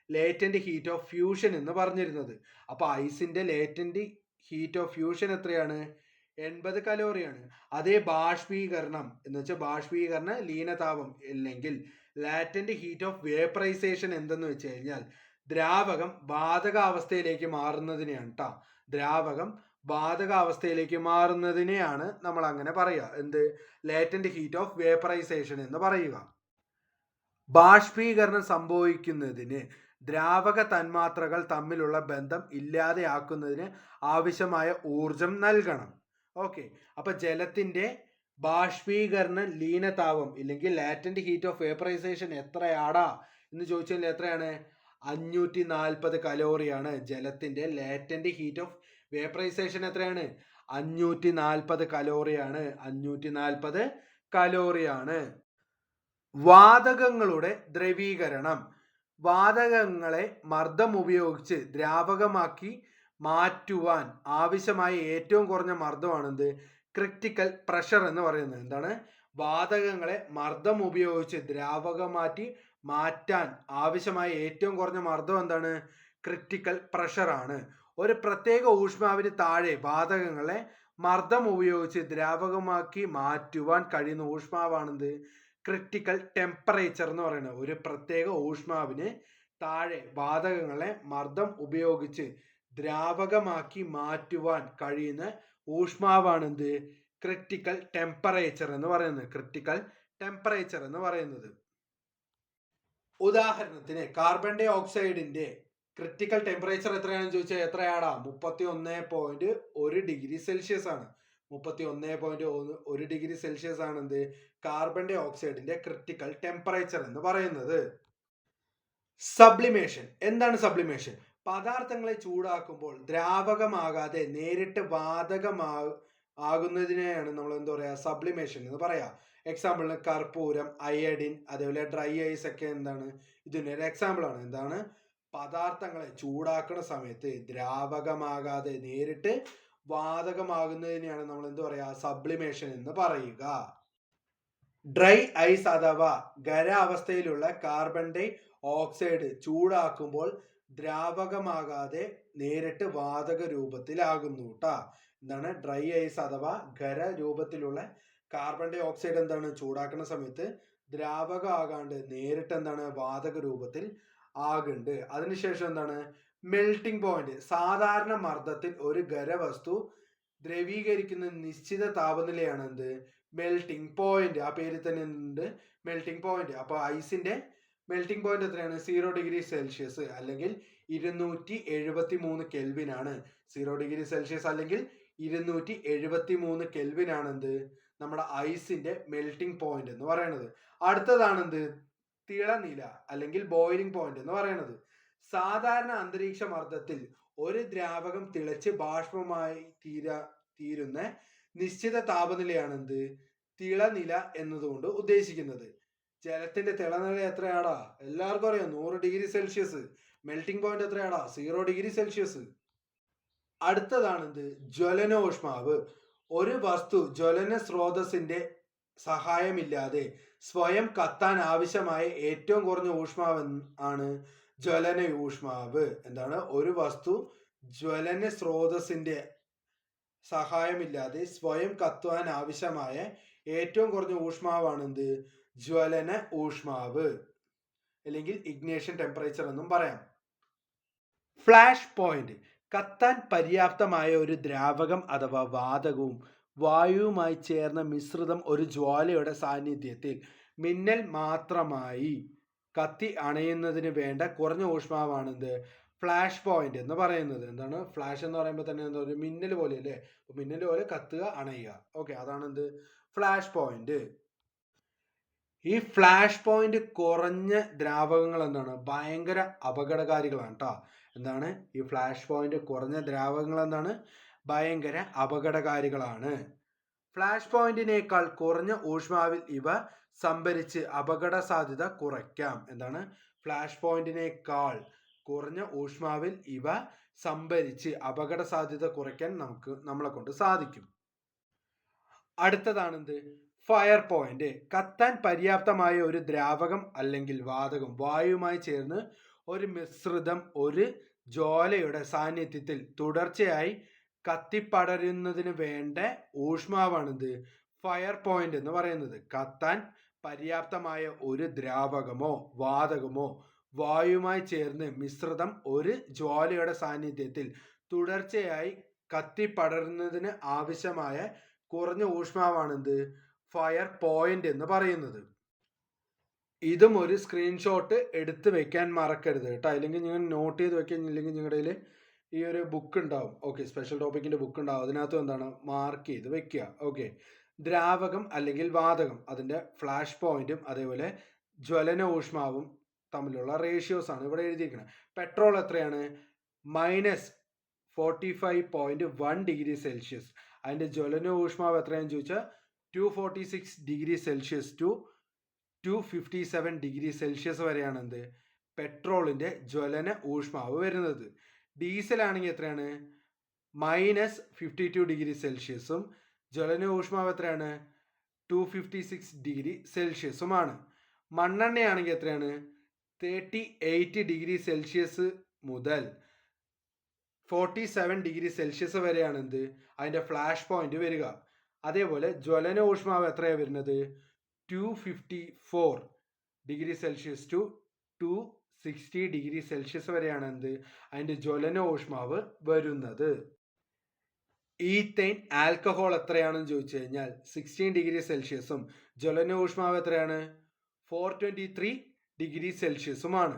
ലേറ്റന്റ് ഹീറ്റ് ഓഫ് ഫ്യൂഷൻ എന്ന് പറഞ്ഞിരുന്നത്. അപ്പൊ ഐസിന്റെ ലേറ്റന്റ് ഹീറ്റ് ഓഫ് ഫ്യൂഷൻ എത്രയാണ്? 80 കലോറിയാണ്. അതേ ബാഷ്പീകരണം എന്ന് വെച്ചാൽ ബാഷ്പീകരണ ലീനതാപം അല്ലെങ്കിൽ ലാറ്റന്റ് ഹീറ്റ് ഓഫ് വേപ്പറൈസേഷൻ എന്തെന്ന് വെച്ച് കഴിഞ്ഞാൽ ദ്രാവകം വാതകാവസ്ഥയിലേക്ക് മാറുന്നതിനെയാണ് കേട്ടോ. ദ്രാവകം വാതകാവസ്ഥയിലേക്ക് മാറുന്നതിനെയാണ് നമ്മൾ അങ്ങനെ പറയുക. എന്ത്? ലേറ്റന്റ് ഹീറ്റ് ഓഫ് വേപ്പറൈസേഷൻ എന്ന് പറയുക. ബാഷ്പീകരണം സംഭവിക്കുന്നതിന് ദ്രാവക തന്മാത്രകൾ തമ്മിലുള്ള ബന്ധം ഇല്ലാതെയാക്കുന്നതിന് ആവശ്യമായ ഊർജം നൽകണം. ഓക്കെ, അപ്പൊ ജലത്തിന്റെ ബാഷ്പീകരണ ലീനതാപം ഇല്ലെങ്കിൽ ലാറ്റന്റ് ഹീറ്റ് ഓഫ് വേപ്പറൈസേഷൻ എത്രയാടാ എന്ന് ചോദിച്ചാൽ എത്രയാണ്? 540 കലോറിയാണ്. ജലത്തിന്റെ ലാറ്റന്റ് ഹീറ്റ് ഓഫ് വേപ്പറൈസേഷൻ എത്രയാണ്? 540 കലോറിയാണ്. 540 കലോറിയാണ്. വാതകങ്ങളുടെ ദ്രവീകരണം. വാതകങ്ങളെ മർദ്ദം ഉപയോഗിച്ച് ദ്രാവകമാക്കി മാറ്റുവാൻ ആവശ്യമായ ഏറ്റവും കുറഞ്ഞ മർദ്ദമാണെന്ത്? ക്രിട്ടിക്കൽ പ്രഷർ എന്ന് പറയുന്നത്. എന്താണ്? വാതകങ്ങളെ മർദ്ദം ഉപയോഗിച്ച് ദ്രാവകമാറ്റി മാറ്റാൻ ആവശ്യമായ ഏറ്റവും കുറഞ്ഞ മർദ്ദം എന്താണ്? ക്രിട്ടിക്കൽ പ്രഷർ ആണ്. ഒരു പ്രത്യേക ഊഷ്മാവിന് താഴെ വാതകങ്ങളെ മർദ്ദം ഉപയോഗിച്ച് ദ്രാവകമാക്കി മാറ്റുവാൻ കഴിയുന്ന ഊഷ്മാവാണെന്ത്? ക്രിട്ടിക്കൽ ടെമ്പറേച്ചർ എന്ന് പറയുന്നത്. ഒരു പ്രത്യേക ഊഷ്മാവിന് താഴെ വാതകങ്ങളെ മർദ്ദം ഉപയോഗിച്ച് ദ്രാവകമാക്കി മാറ്റുവാൻ കഴിയുന്ന ഊഷ്മാവാണെന്ത്? ക്രിട്ടിക്കൽ ടെമ്പറേച്ചർ എന്ന് പറയുന്നത്. ക്രിട്ടിക്കൽ ടെമ്പറേച്ചർ എന്ന് പറയുന്നത്. ഉദാഹരണത്തിന് കാർബൺ ഡൈ ഓക്സൈഡിന്റെ ക്രിട്ടിക്കൽ ടെമ്പറേച്ചർ എത്രയാണെന്ന് ചോദിച്ചാൽ എത്രയാടാ? 31.1 ഡിഗ്രി സെൽഷ്യസ് ആണ്. 31.1 ഡിഗ്രി സെൽഷ്യസ് ആണ് എന്ത്? കാർബൺ ഡൈ ഓക്സൈഡിന്റെ ക്രിട്ടിക്കൽ ടെമ്പറേച്ചർ എന്ന് പറയുന്നത്. സബ്ലിമേഷൻ. എന്താണ് സബ്ലിമേഷൻ? പദാർത്ഥങ്ങളെ ചൂടാക്കുമ്പോൾ ദ്രാവകമാകാതെ നേരിട്ട് വാതകമാകുന്നതിനെയാണ് നമ്മൾ എന്താ പറയാ? സബ്ലിമേഷൻ എന്ന് പറയാ. എക്സാമ്പിളിന് കർപ്പൂരം, അയഡിൻ, അതേപോലെ ഡ്രൈ ഐസ് ഒക്കെ എന്താണ്? ഇതിന് ഒരു എക്സാമ്പിൾ ആണ്. എന്താണ്? പദാർത്ഥങ്ങളെ ചൂടാക്കുന്ന സമയത്ത് ദ്രാവകമാകാതെ നേരിട്ട് വാതകമാകുന്നതിനെയാണ് നമ്മൾ എന്ത് പറയാ? സബ്ലിമേഷൻ എന്ന് പറയുക. ഡ്രൈ ഐസ് അഥവാ ഖരാവസ്ഥയിലുള്ള കാർബൺ ഡൈ ഓക്സൈഡ് ചൂടാക്കുമ്പോൾ ദ്രാവകമാകാതെ നേരിട്ട് വാതക രൂപത്തിലാകുന്നു ട്ടാ. എന്താണ്? ഡ്രൈ ഐസ് അഥവാ ഖര രൂപത്തിലുള്ള കാർബൺ ഡൈ ഓക്സൈഡ് എന്താണ്? ചൂടാക്കുന്ന സമയത്ത് ദ്രാവകമാകാണ്ട് നേരിട്ട് എന്താണ്? വാതക രൂപത്തിൽ ആകുന്നുണ്ട്. അതിനുശേഷം എന്താണ്? Melting point. സാധാരണ മർദ്ദത്തിൽ ഒരു ഖരവസ്തു ദ്രവീകരിക്കുന്ന നിശ്ചിത താപനിലയാണ് എന്ത്? Melting point. ആ പേരിൽ തന്നെ ഉണ്ട് മെൽറ്റിംഗ് പോയിന്റ്. അപ്പൊ ഐസിന്റെ മെൽറ്റിംഗ് പോയിന്റ് എത്രയാണ്? 0 ഡിഗ്രി സെൽഷ്യസ് അല്ലെങ്കിൽ 273 കെൽവിൻ ആണ്. 0 ഡിഗ്രി സെൽഷ്യസ് അല്ലെങ്കിൽ 273 കെൽവിൻ ആണ് എന്ത്? നമ്മുടെ ഐസിന്റെ മെൽറ്റിംഗ് പോയിന്റ് എന്ന് പറയുന്നത്. അടുത്തതാണ് എന്ത്? തിളനില അല്ലെങ്കിൽ ബോയിലിംഗ് പോയിന്റ് എന്ന് പറയുന്നത്. സാധാരണ അന്തരീക്ഷ മർദ്ദത്തിൽ ഒരു ദ്രാവകം തിളച്ച് ബാഷ്പമായി തീരുന്ന നിശ്ചിത താപനിലയാണ് എന്ത് തിളനില എന്നതുകൊണ്ട് ഉദ്ദേശിക്കുന്നത്. ജലത്തിന്റെ തിളനില എത്രയാടാ? എല്ലാവർക്കും അറിയാം, 100 ഡിഗ്രി സെൽഷ്യസ്. മെൽറ്റിംഗ് പോയിന്റ് എത്രയാടാ? 0 ഡിഗ്രി സെൽഷ്യസ്. അടുത്തതാണെന്ത് ജ്വലനോഷ്മാവ്. ഒരു വസ്തു ജ്വലന സ്രോതസ്സിന്റെ സഹായമില്ലാതെ സ്വയം കത്താൻ ആവശ്യമായ ഏറ്റവും കുറഞ്ഞ ഊഷ്മാവ് ആണ് ജ്വലന ഊഷ്മാവ്. എന്താണ്? ഒരു വസ്തു ജ്വലന സ്രോതസ്സിന്റെ സഹായമില്ലാതെ സ്വയം കത്തുവാൻ ആവശ്യമായ ഏറ്റവും കുറഞ്ഞ ഊഷ്മാവാണ് എന്ത് ജ്വലന ഊഷ്മാവ്, അല്ലെങ്കിൽ ഇഗ്നേഷൻ ടെമ്പറേച്ചർ എന്നും പറയാം. Flash point. കത്താൻ പര്യാപ്തമായ ഒരു ദ്രാവകം അഥവാ വാതകവും വായുവുമായി ചേർന്ന മിശ്രിതം ഒരു ജ്വാലയുടെ സാന്നിധ്യത്തിൽ മിന്നൽ മാത്രമായി കത്തി അണയുന്നതിന് വേണ്ട കുറഞ്ഞ ഊഷ്മാവാണെന്ത് ഫ്ലാഷ് പോയിന്റ് എന്ന് പറയുന്നത്. എന്താണ് ഫ്ലാഷ് എന്ന് പറയുമ്പോൾ തന്നെ എന്താ ഒരു മിന്നൽ പോലെ അല്ലേ? മിന്നൽ പോലെ കത്തുക, അണയുക. ഓക്കെ, അതാണ് എന്ത് ഫ്ലാഷ് പോയിന്റ്. ഈ ഫ്ലാഷ് പോയിന്റ് കുറഞ്ഞ ദ്രാവകങ്ങൾ എന്താണ് ഭയങ്കര അപകടകാരികളാണ് കേട്ടോ. എന്താണ് ഈ ഫ്ലാഷ് പോയിന്റ് കുറഞ്ഞ ദ്രാവകങ്ങൾ എന്താണ് ഭയങ്കര അപകടകാരികളാണ്. ഫ്ലാഷ് പോയിന്റിനേക്കാൾ കുറഞ്ഞ ഊഷ്മാവിൽ ഇവ സംഭരിച്ച് അപകട സാധ്യത കുറയ്ക്കാം. എന്താണ് ഫ്ലാഷ് പോയിന്റിനേക്കാൾ കുറഞ്ഞ ഊഷ്മാവിൽ ഇവ സംഭരിച്ച് അപകട സാധ്യത കുറയ്ക്കാൻ നമ്മളെ കൊണ്ട് സാധിക്കും. അടുത്തതാണെന്ത് ഫയർ പോയിന്റ്. കത്താൻ പര്യാപ്തമായ ഒരു ദ്രാവകം അല്ലെങ്കിൽ വാതകം വായുവുമായി ചേർന്ന് ഒരു മിശ്രിതം ഒരു ജ്വാലയുടെ സാന്നിധ്യത്തിൽ തുടർച്ചയായി കത്തിപ്പടരുന്നതിന് വേണ്ട ഊഷ്മാവാണിത് ഫയർ പോയിന്റ് എന്ന് പറയുന്നത്. കത്താൻ പര്യാപ്തമായ ഒരു ദ്രാവകമോ വാതകമോ വായുവുമായി ചേർന്ന് മിശ്രിതം ഒരു ജ്വാലയുടെ സാന്നിധ്യത്തിൽ തുടർച്ചയായി കത്തിപ്പടരുന്നതിന് ആവശ്യമായ കുറഞ്ഞ ഊഷ്മാവാണെന്ത് ഫയർ പോയിന്റ് എന്ന് പറയുന്നത്. ഇതും ഒരു സ്ക്രീൻഷോട്ട് എടുത്ത് വെക്കാൻ മറക്കരുത് കേട്ടോ. അല്ലെങ്കിൽ നിങ്ങൾ നോട്ട് ചെയ്ത് വെക്കുന്നില്ലെങ്കിൽ നിങ്ങളുടെ കയ്യിൽ ഈ ഒരു ബുക്ക് ഉണ്ടാവും. ഓക്കെ, സ്പെഷ്യൽ ടോപ്പിക്കിന്റെ ബുക്ക് ഉണ്ടാവും. അതിനകത്ത് എന്താണ് മാർക്ക് ചെയ്ത് വെക്കുക. ഓക്കെ, ദ്രാവകം അല്ലെങ്കിൽ വാതകം അതിന്റെ ഫ്ലാഷ് പോയിന്റും അതേപോലെ ജ്വലന ഊഷ്മാവും തമ്മിലുള്ള റേഷ്യോസ് ആണ് ഇവിടെ എഴുതിയിരിക്കുന്നത്. പെട്രോൾ എത്രയാണ്? -45.1 ഡിഗ്രി സെൽഷ്യസ്. അതിന്റെ ജ്വലന ഊഷ്മാവ് എത്രയാണെന്ന് ചോദിച്ചാൽ 246 degree Celsius to 257 degree Celsius വരെയാണ് എന്ത് പെട്രോളിന്റെ ജ്വലന ഊഷ്മാവ് വരുന്നത്. ഡീസൽ ആണെങ്കിൽ എത്രയാണ്? -52 ഡിഗ്രി സെൽഷ്യസും ജ്വലന ഊഷ്മാവ് എത്രയാണ്? 256 ഡിഗ്രി സെൽഷ്യസുമാണ്. മണ്ണെണ്ണയാണെങ്കിൽ എത്രയാണ്? 38 ഡിഗ്രി സെൽഷ്യസ് മുതൽ 47 ഡിഗ്രി സെൽഷ്യസ് വരെയാണ് എന്ത് അതിന്റെ ഫ്ലാഷ് പോയിന്റ് വരിക. അതേപോലെ ജ്വലന ഊഷ്മാവ് എത്രയാണ് വരുന്നത്? 254 degree Celsius to 260 degree Celsius വരെയാണ് എന്ത് അതിന്റെ ജ്വലന ഊഷ്മാവ് വരുന്നത്. ഈത്തൈൻ ആൽക്കഹോൾ എത്രയാണെന്ന് ചോദിച്ചു കഴിഞ്ഞാൽ 16 ഡിഗ്രി സെൽഷ്യസും ജ്വലന ഊഷ്മാവ് എത്രയാണ്? 423 ഡിഗ്രി സെൽഷ്യസുമാണ്.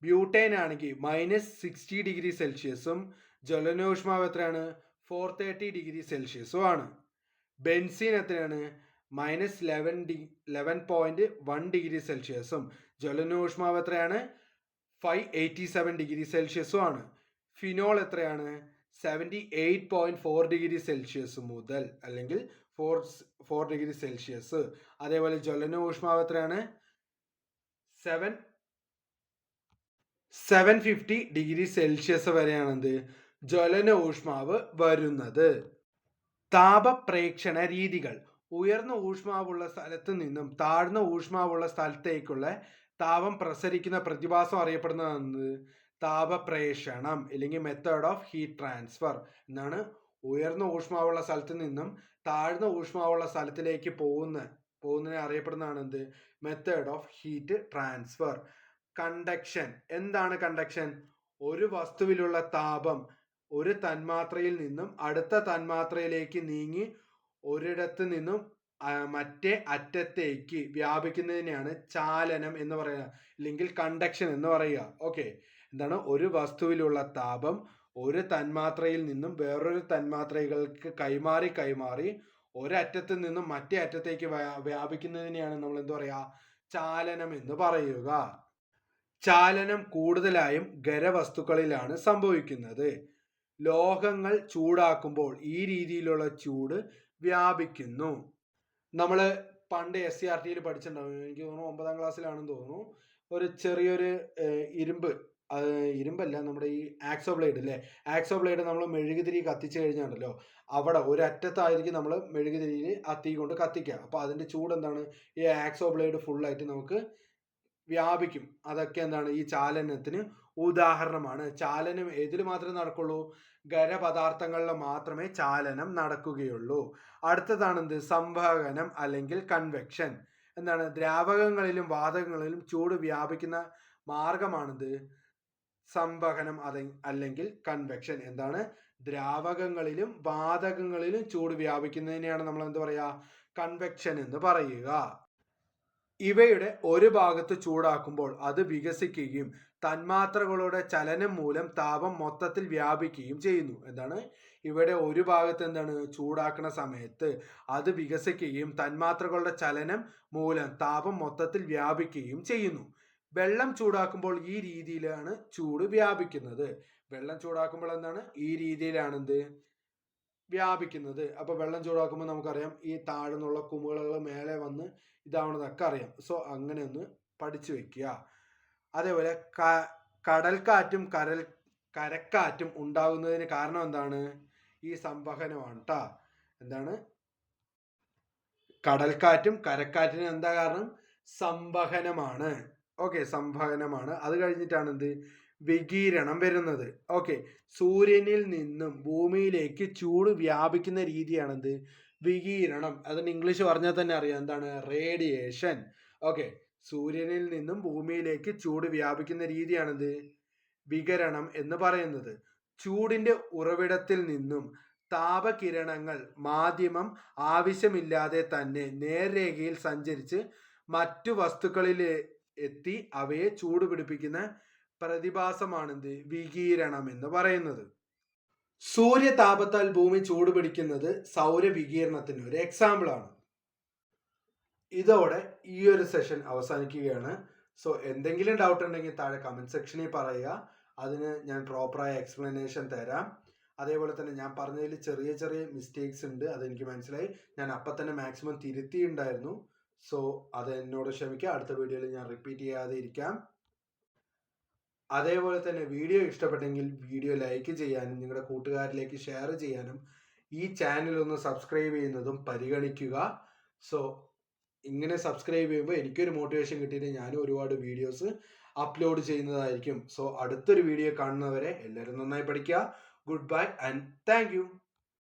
ബ്യൂട്ടൈൻ ആണെങ്കിൽ -60 ഡിഗ്രി സെൽഷ്യസും ജ്വലന ഊഷ്മാവ് എത്രയാണ്? 430 ഡിഗ്രി സെൽഷ്യസും ആണ്. ബെൻസീൻ എത്രയാണ്? -11.1 ഡിഗ്രി സെൽഷ്യസും ജ്വലന ഊഷ്മാവ് എത്രയാണ്? 587 ഡിഗ്രി സെൽഷ്യസും ആണ്. ഫിനോൾ എത്രയാണ്? 78.4 ഡിഗ്രി സെൽഷ്യസ് മുതൽ അല്ലെങ്കിൽ 4 ഡിഗ്രി സെൽഷ്യസ്. അതേപോലെ ജ്വലന ഊഷ്മാവ് എത്രയാണ്? 750 ഡിഗ്രി സെൽഷ്യസ് വരെയാണെന്ത് ജ്വലന ഊഷ്മാവ് വരുന്നത്. താപപ്രേക്ഷണ രീതികൾ. ഉയർന്ന ഊഷ്മാവുള്ള സ്ഥലത്ത് നിന്നും താഴ്ന്ന ഊഷ്മാവുള്ള സ്ഥലത്തേക്കുള്ള താപം പ്രസരിക്കുന്ന പ്രതിഭാസം അറിയപ്പെടുന്നത് താപപ്രേഷണം, അല്ലെങ്കിൽ മെത്തേഡ് ഓഫ് ഹീറ്റ് ട്രാൻസ്ഫർ എന്നാണ്. ഉയർന്ന ഊഷ്മാവുള്ള സ്ഥലത്ത് നിന്നും താഴ്ന്ന ഊഷ്മാവുള്ള സ്ഥലത്തിലേക്ക് പോകുന്നതിനെ അറിയപ്പെടുന്നതാണ് എന്ത് method of heat transfer. Conduction. എന്താണ് കണ്ടക്ഷൻ? ഒരു വസ്തുവിലുള്ള താപം ഒരു തന്മാത്രയിൽ നിന്നും അടുത്ത തന്മാത്രയിലേക്ക് നീങ്ങി ഒരിടത്ത് നിന്നും മറ്റേ അറ്റത്തേക്ക് വ്യാപിക്കുന്നതിനെയാണ് ചാലനം എന്ന് പറയുക, അല്ലെങ്കിൽ കണ്ടക്ഷൻ എന്ന് പറയുക. ഓക്കെ, എന്താണ് ഒരു വസ്തുവിലുള്ള താപം ഒരു തന്മാത്രയിൽ നിന്നും വേറൊരു തന്മാത്രകൾക്ക് കൈമാറി ഒരറ്റത്ത് നിന്നും മറ്റേ അറ്റത്തേക്ക് വ്യാപിക്കുന്നതിനെയാണ് നമ്മൾ എന്ത് പറയുക? ചാലനം എന്ന് പറയുക. ചാലനം കൂടുതലായും ഖരവസ്തുക്കളിലാണ് സംഭവിക്കുന്നത്. ലോഹങ്ങൾ ചൂടാക്കുമ്പോൾ ഈ രീതിയിലുള്ള ചൂട് വ്യാപിക്കുന്നു. നമ്മൾ പണ്ട് SCRT പഠിച്ചിട്ടുണ്ടാവും, എനിക്ക് തോന്നുന്നു 9ാം ക്ലാസ്സിലാണെന്ന് തോന്നുന്നു. ഒരു ചെറിയൊരു ഇരുമ്പ്, ഇരുമ്പല്ല, നമ്മുടെ ഈ ആക്സോ ബ്ലേഡ് അല്ലേ, ആക്സോ ബ്ലേഡ് നമ്മൾ മെഴുകുതിരി കത്തിച്ചു കഴിഞ്ഞാണല്ലോ, അവിടെ ഒരറ്റത്തായിരിക്കും നമ്മൾ മെഴുകുതിരിയിൽ ആ തീ കൊണ്ട് കത്തിക്കുക. അപ്പോൾ അതിൻ്റെ ചൂട് എന്താണ്, ഈ ആക്സോ ബ്ലേഡ് ഫുള്ളായിട്ട് നമുക്ക് വ്യാപിക്കും. അതൊക്കെ എന്താണ്, ഈ ചാലനത്തിന് ഉദാഹരണമാണ്. ചാലനം ഏതിൽ മാത്രമേ നടക്കുള്ളൂ, ഖരപദാർത്ഥങ്ങളിൽ മാത്രമേ ചാലനം നടക്കുകയുള്ളൂ. അടുത്തതാണ് എന്ത്, സംവഹനം അല്ലെങ്കിൽ കൺവെക്ഷൻ. എന്താണ്, ദ്രാവകങ്ങളിലും വാതകങ്ങളിലും ചൂട് വ്യാപിക്കുന്ന മാർഗമാണിത് സംവഹനം അല്ലെങ്കിൽ കൺവെക്ഷൻ. എന്താണ്, ദ്രാവകങ്ങളിലും വാതകങ്ങളിലും ചൂട് വ്യാപിക്കുന്നതിനെയാണ് നമ്മൾ എന്ത് പറയുക, കൺവെക്ഷൻ എന്ന് പറയുക. ഇവയുടെ ഒരു ഭാഗത്ത് ചൂടാക്കുമ്പോൾ അത് വികസിക്കുകയും തന്മാത്രകളുടെ ചലനം മൂലം താപം മൊത്തത്തിൽ വ്യാപിക്കുകയും ചെയ്യുന്നു. എന്താണ്, ഇവിടെ ഒരു ഭാഗത്ത് എന്താണ്, ചൂടാക്കുന്ന സമയത്ത് അത് വികസിക്കുകയും തന്മാത്രകളുടെ ചലനം മൂലം താപം മൊത്തത്തിൽ വ്യാപിക്കുകയും ചെയ്യുന്നു. വെള്ളം ചൂടാക്കുമ്പോൾ ഈ രീതിയിലാണ് ചൂട് വ്യാപിക്കുന്നത്. വെള്ളം ചൂടാക്കുമ്പോൾ എന്താണ്, ഈ രീതിയിലാണ് എന്ത് വ്യാപിക്കുന്നത്. അപ്പോൾ വെള്ളം ചൂടാക്കുമ്പോൾ നമുക്കറിയാം, ഈ താഴ്ന്നുള്ള കുമിളകൾ മേലെ വന്ന് ഇതാവണതൊക്കെ അറിയാം. സോ അങ്ങനെ ഒന്ന് പഠിച്ചു വെക്കുക. അതേപോലെ കടൽക്കാറ്റും കരക്കാറ്റും ഉണ്ടാകുന്നതിന് കാരണം എന്താണ്, ഈ സംവഹനമാണ് കേട്ടോ. എന്താണ്, കടൽക്കാറ്റും കരക്കാറ്റിനും എന്താ കാരണം, സംവഹനമാണ്. ഓക്കെ, സംവഹനമാണ്. അത് കഴിഞ്ഞിട്ടാണ് എന്ത്, വികിരണം വരുന്നത്. ഓക്കെ, സൂര്യനിൽ നിന്നും ഭൂമിയിലേക്ക് ചൂട് വ്യാപിക്കുന്ന രീതിയാണെന്ത്, വികിരണം. അതിന് ഇംഗ്ലീഷ് പറഞ്ഞാൽ തന്നെ അറിയാം, എന്താണ്, റേഡിയേഷൻ. ഓക്കെ, സൂര്യനിൽ നിന്നും ഭൂമിയിലേക്ക് ചൂട് വ്യാപിക്കുന്ന രീതിയാണെന്ത്, വികിരണം എന്ന് പറയുന്നത്. ചൂടിന്റെ ഉറവിടത്തിൽ നിന്നും താപകിരണങ്ങൾ മാധ്യമം ആവശ്യമില്ലാതെ തന്നെ നേർരേഖയിൽ സഞ്ചരിച്ച് മറ്റു വസ്തുക്കളിൽ എത്തി അവയെ ചൂടുപിടിപ്പിക്കുന്ന പ്രതിഭാസമാണെന്ത്, വികിരണം എന്ന് പറയുന്നത്. സൂര്യതാപത്താൽ ഭൂമി ചൂടുപിടിക്കുന്നത് സൗരവികിരണത്തിന് ഒരു എക്സാമ്പിൾ ആണ്. ഇതോടെ ഈ ഒരു സെഷൻ അവസാനിക്കുകയാണ്. സോ എന്തെങ്കിലും ഡൗട്ട് ഉണ്ടെങ്കിൽ താഴെ കമന്റ് സെക്ഷനിൽ പറയുക, അതിന് ഞാൻ പ്രോപ്പറായ എക്സ്പ്ലനേഷൻ തരാം. അതേപോലെ തന്നെ ഞാൻ പറഞ്ഞതിൽ ചെറിയ ചെറിയ മിസ്റ്റേക്സ് ഉണ്ട്, അതെനിക്ക് മനസ്സിലായി. ഞാൻ അപ്പം തന്നെ മാക്സിമം തിരുത്തിയിട്ടുണ്ടായിരുന്നു. സോ അത് എന്നോട് ക്ഷമിക്കുക, അടുത്ത വീഡിയോയിൽ ഞാൻ റിപ്പീറ്റ് ചെയ്യാതെ ഇരിക്കാം. അതേപോലെ തന്നെ വീഡിയോ ഇഷ്ടപ്പെട്ടെങ്കിൽ വീഡിയോ ലൈക്ക് ചെയ്യാനും നിങ്ങളുടെ കൂട്ടുകാരിലേക്ക് ഷെയർ ചെയ്യാനും ഈ ചാനൽ ഒന്ന് സബ്സ്ക്രൈബ് ചെയ്യുന്നതും പരിഗണിക്കുക. സോ ഇങ്ങനെ സബ്സ്ക്രൈബ് ചെയ്യുമ്പോൾ എനിക്കൊരു മോട്ടിവേഷൻ കിട്ടിയിട്ട് ഞാനും ഒരുപാട് വീഡിയോസ് അപ്ലോഡ് ചെയ്യുന്നതായിരിക്കും. സോ അടുത്തൊരു വീഡിയോ കാണുന്നവരെ എല്ലാവരും നന്നായി പഠിക്കുക. Good bye and thank you.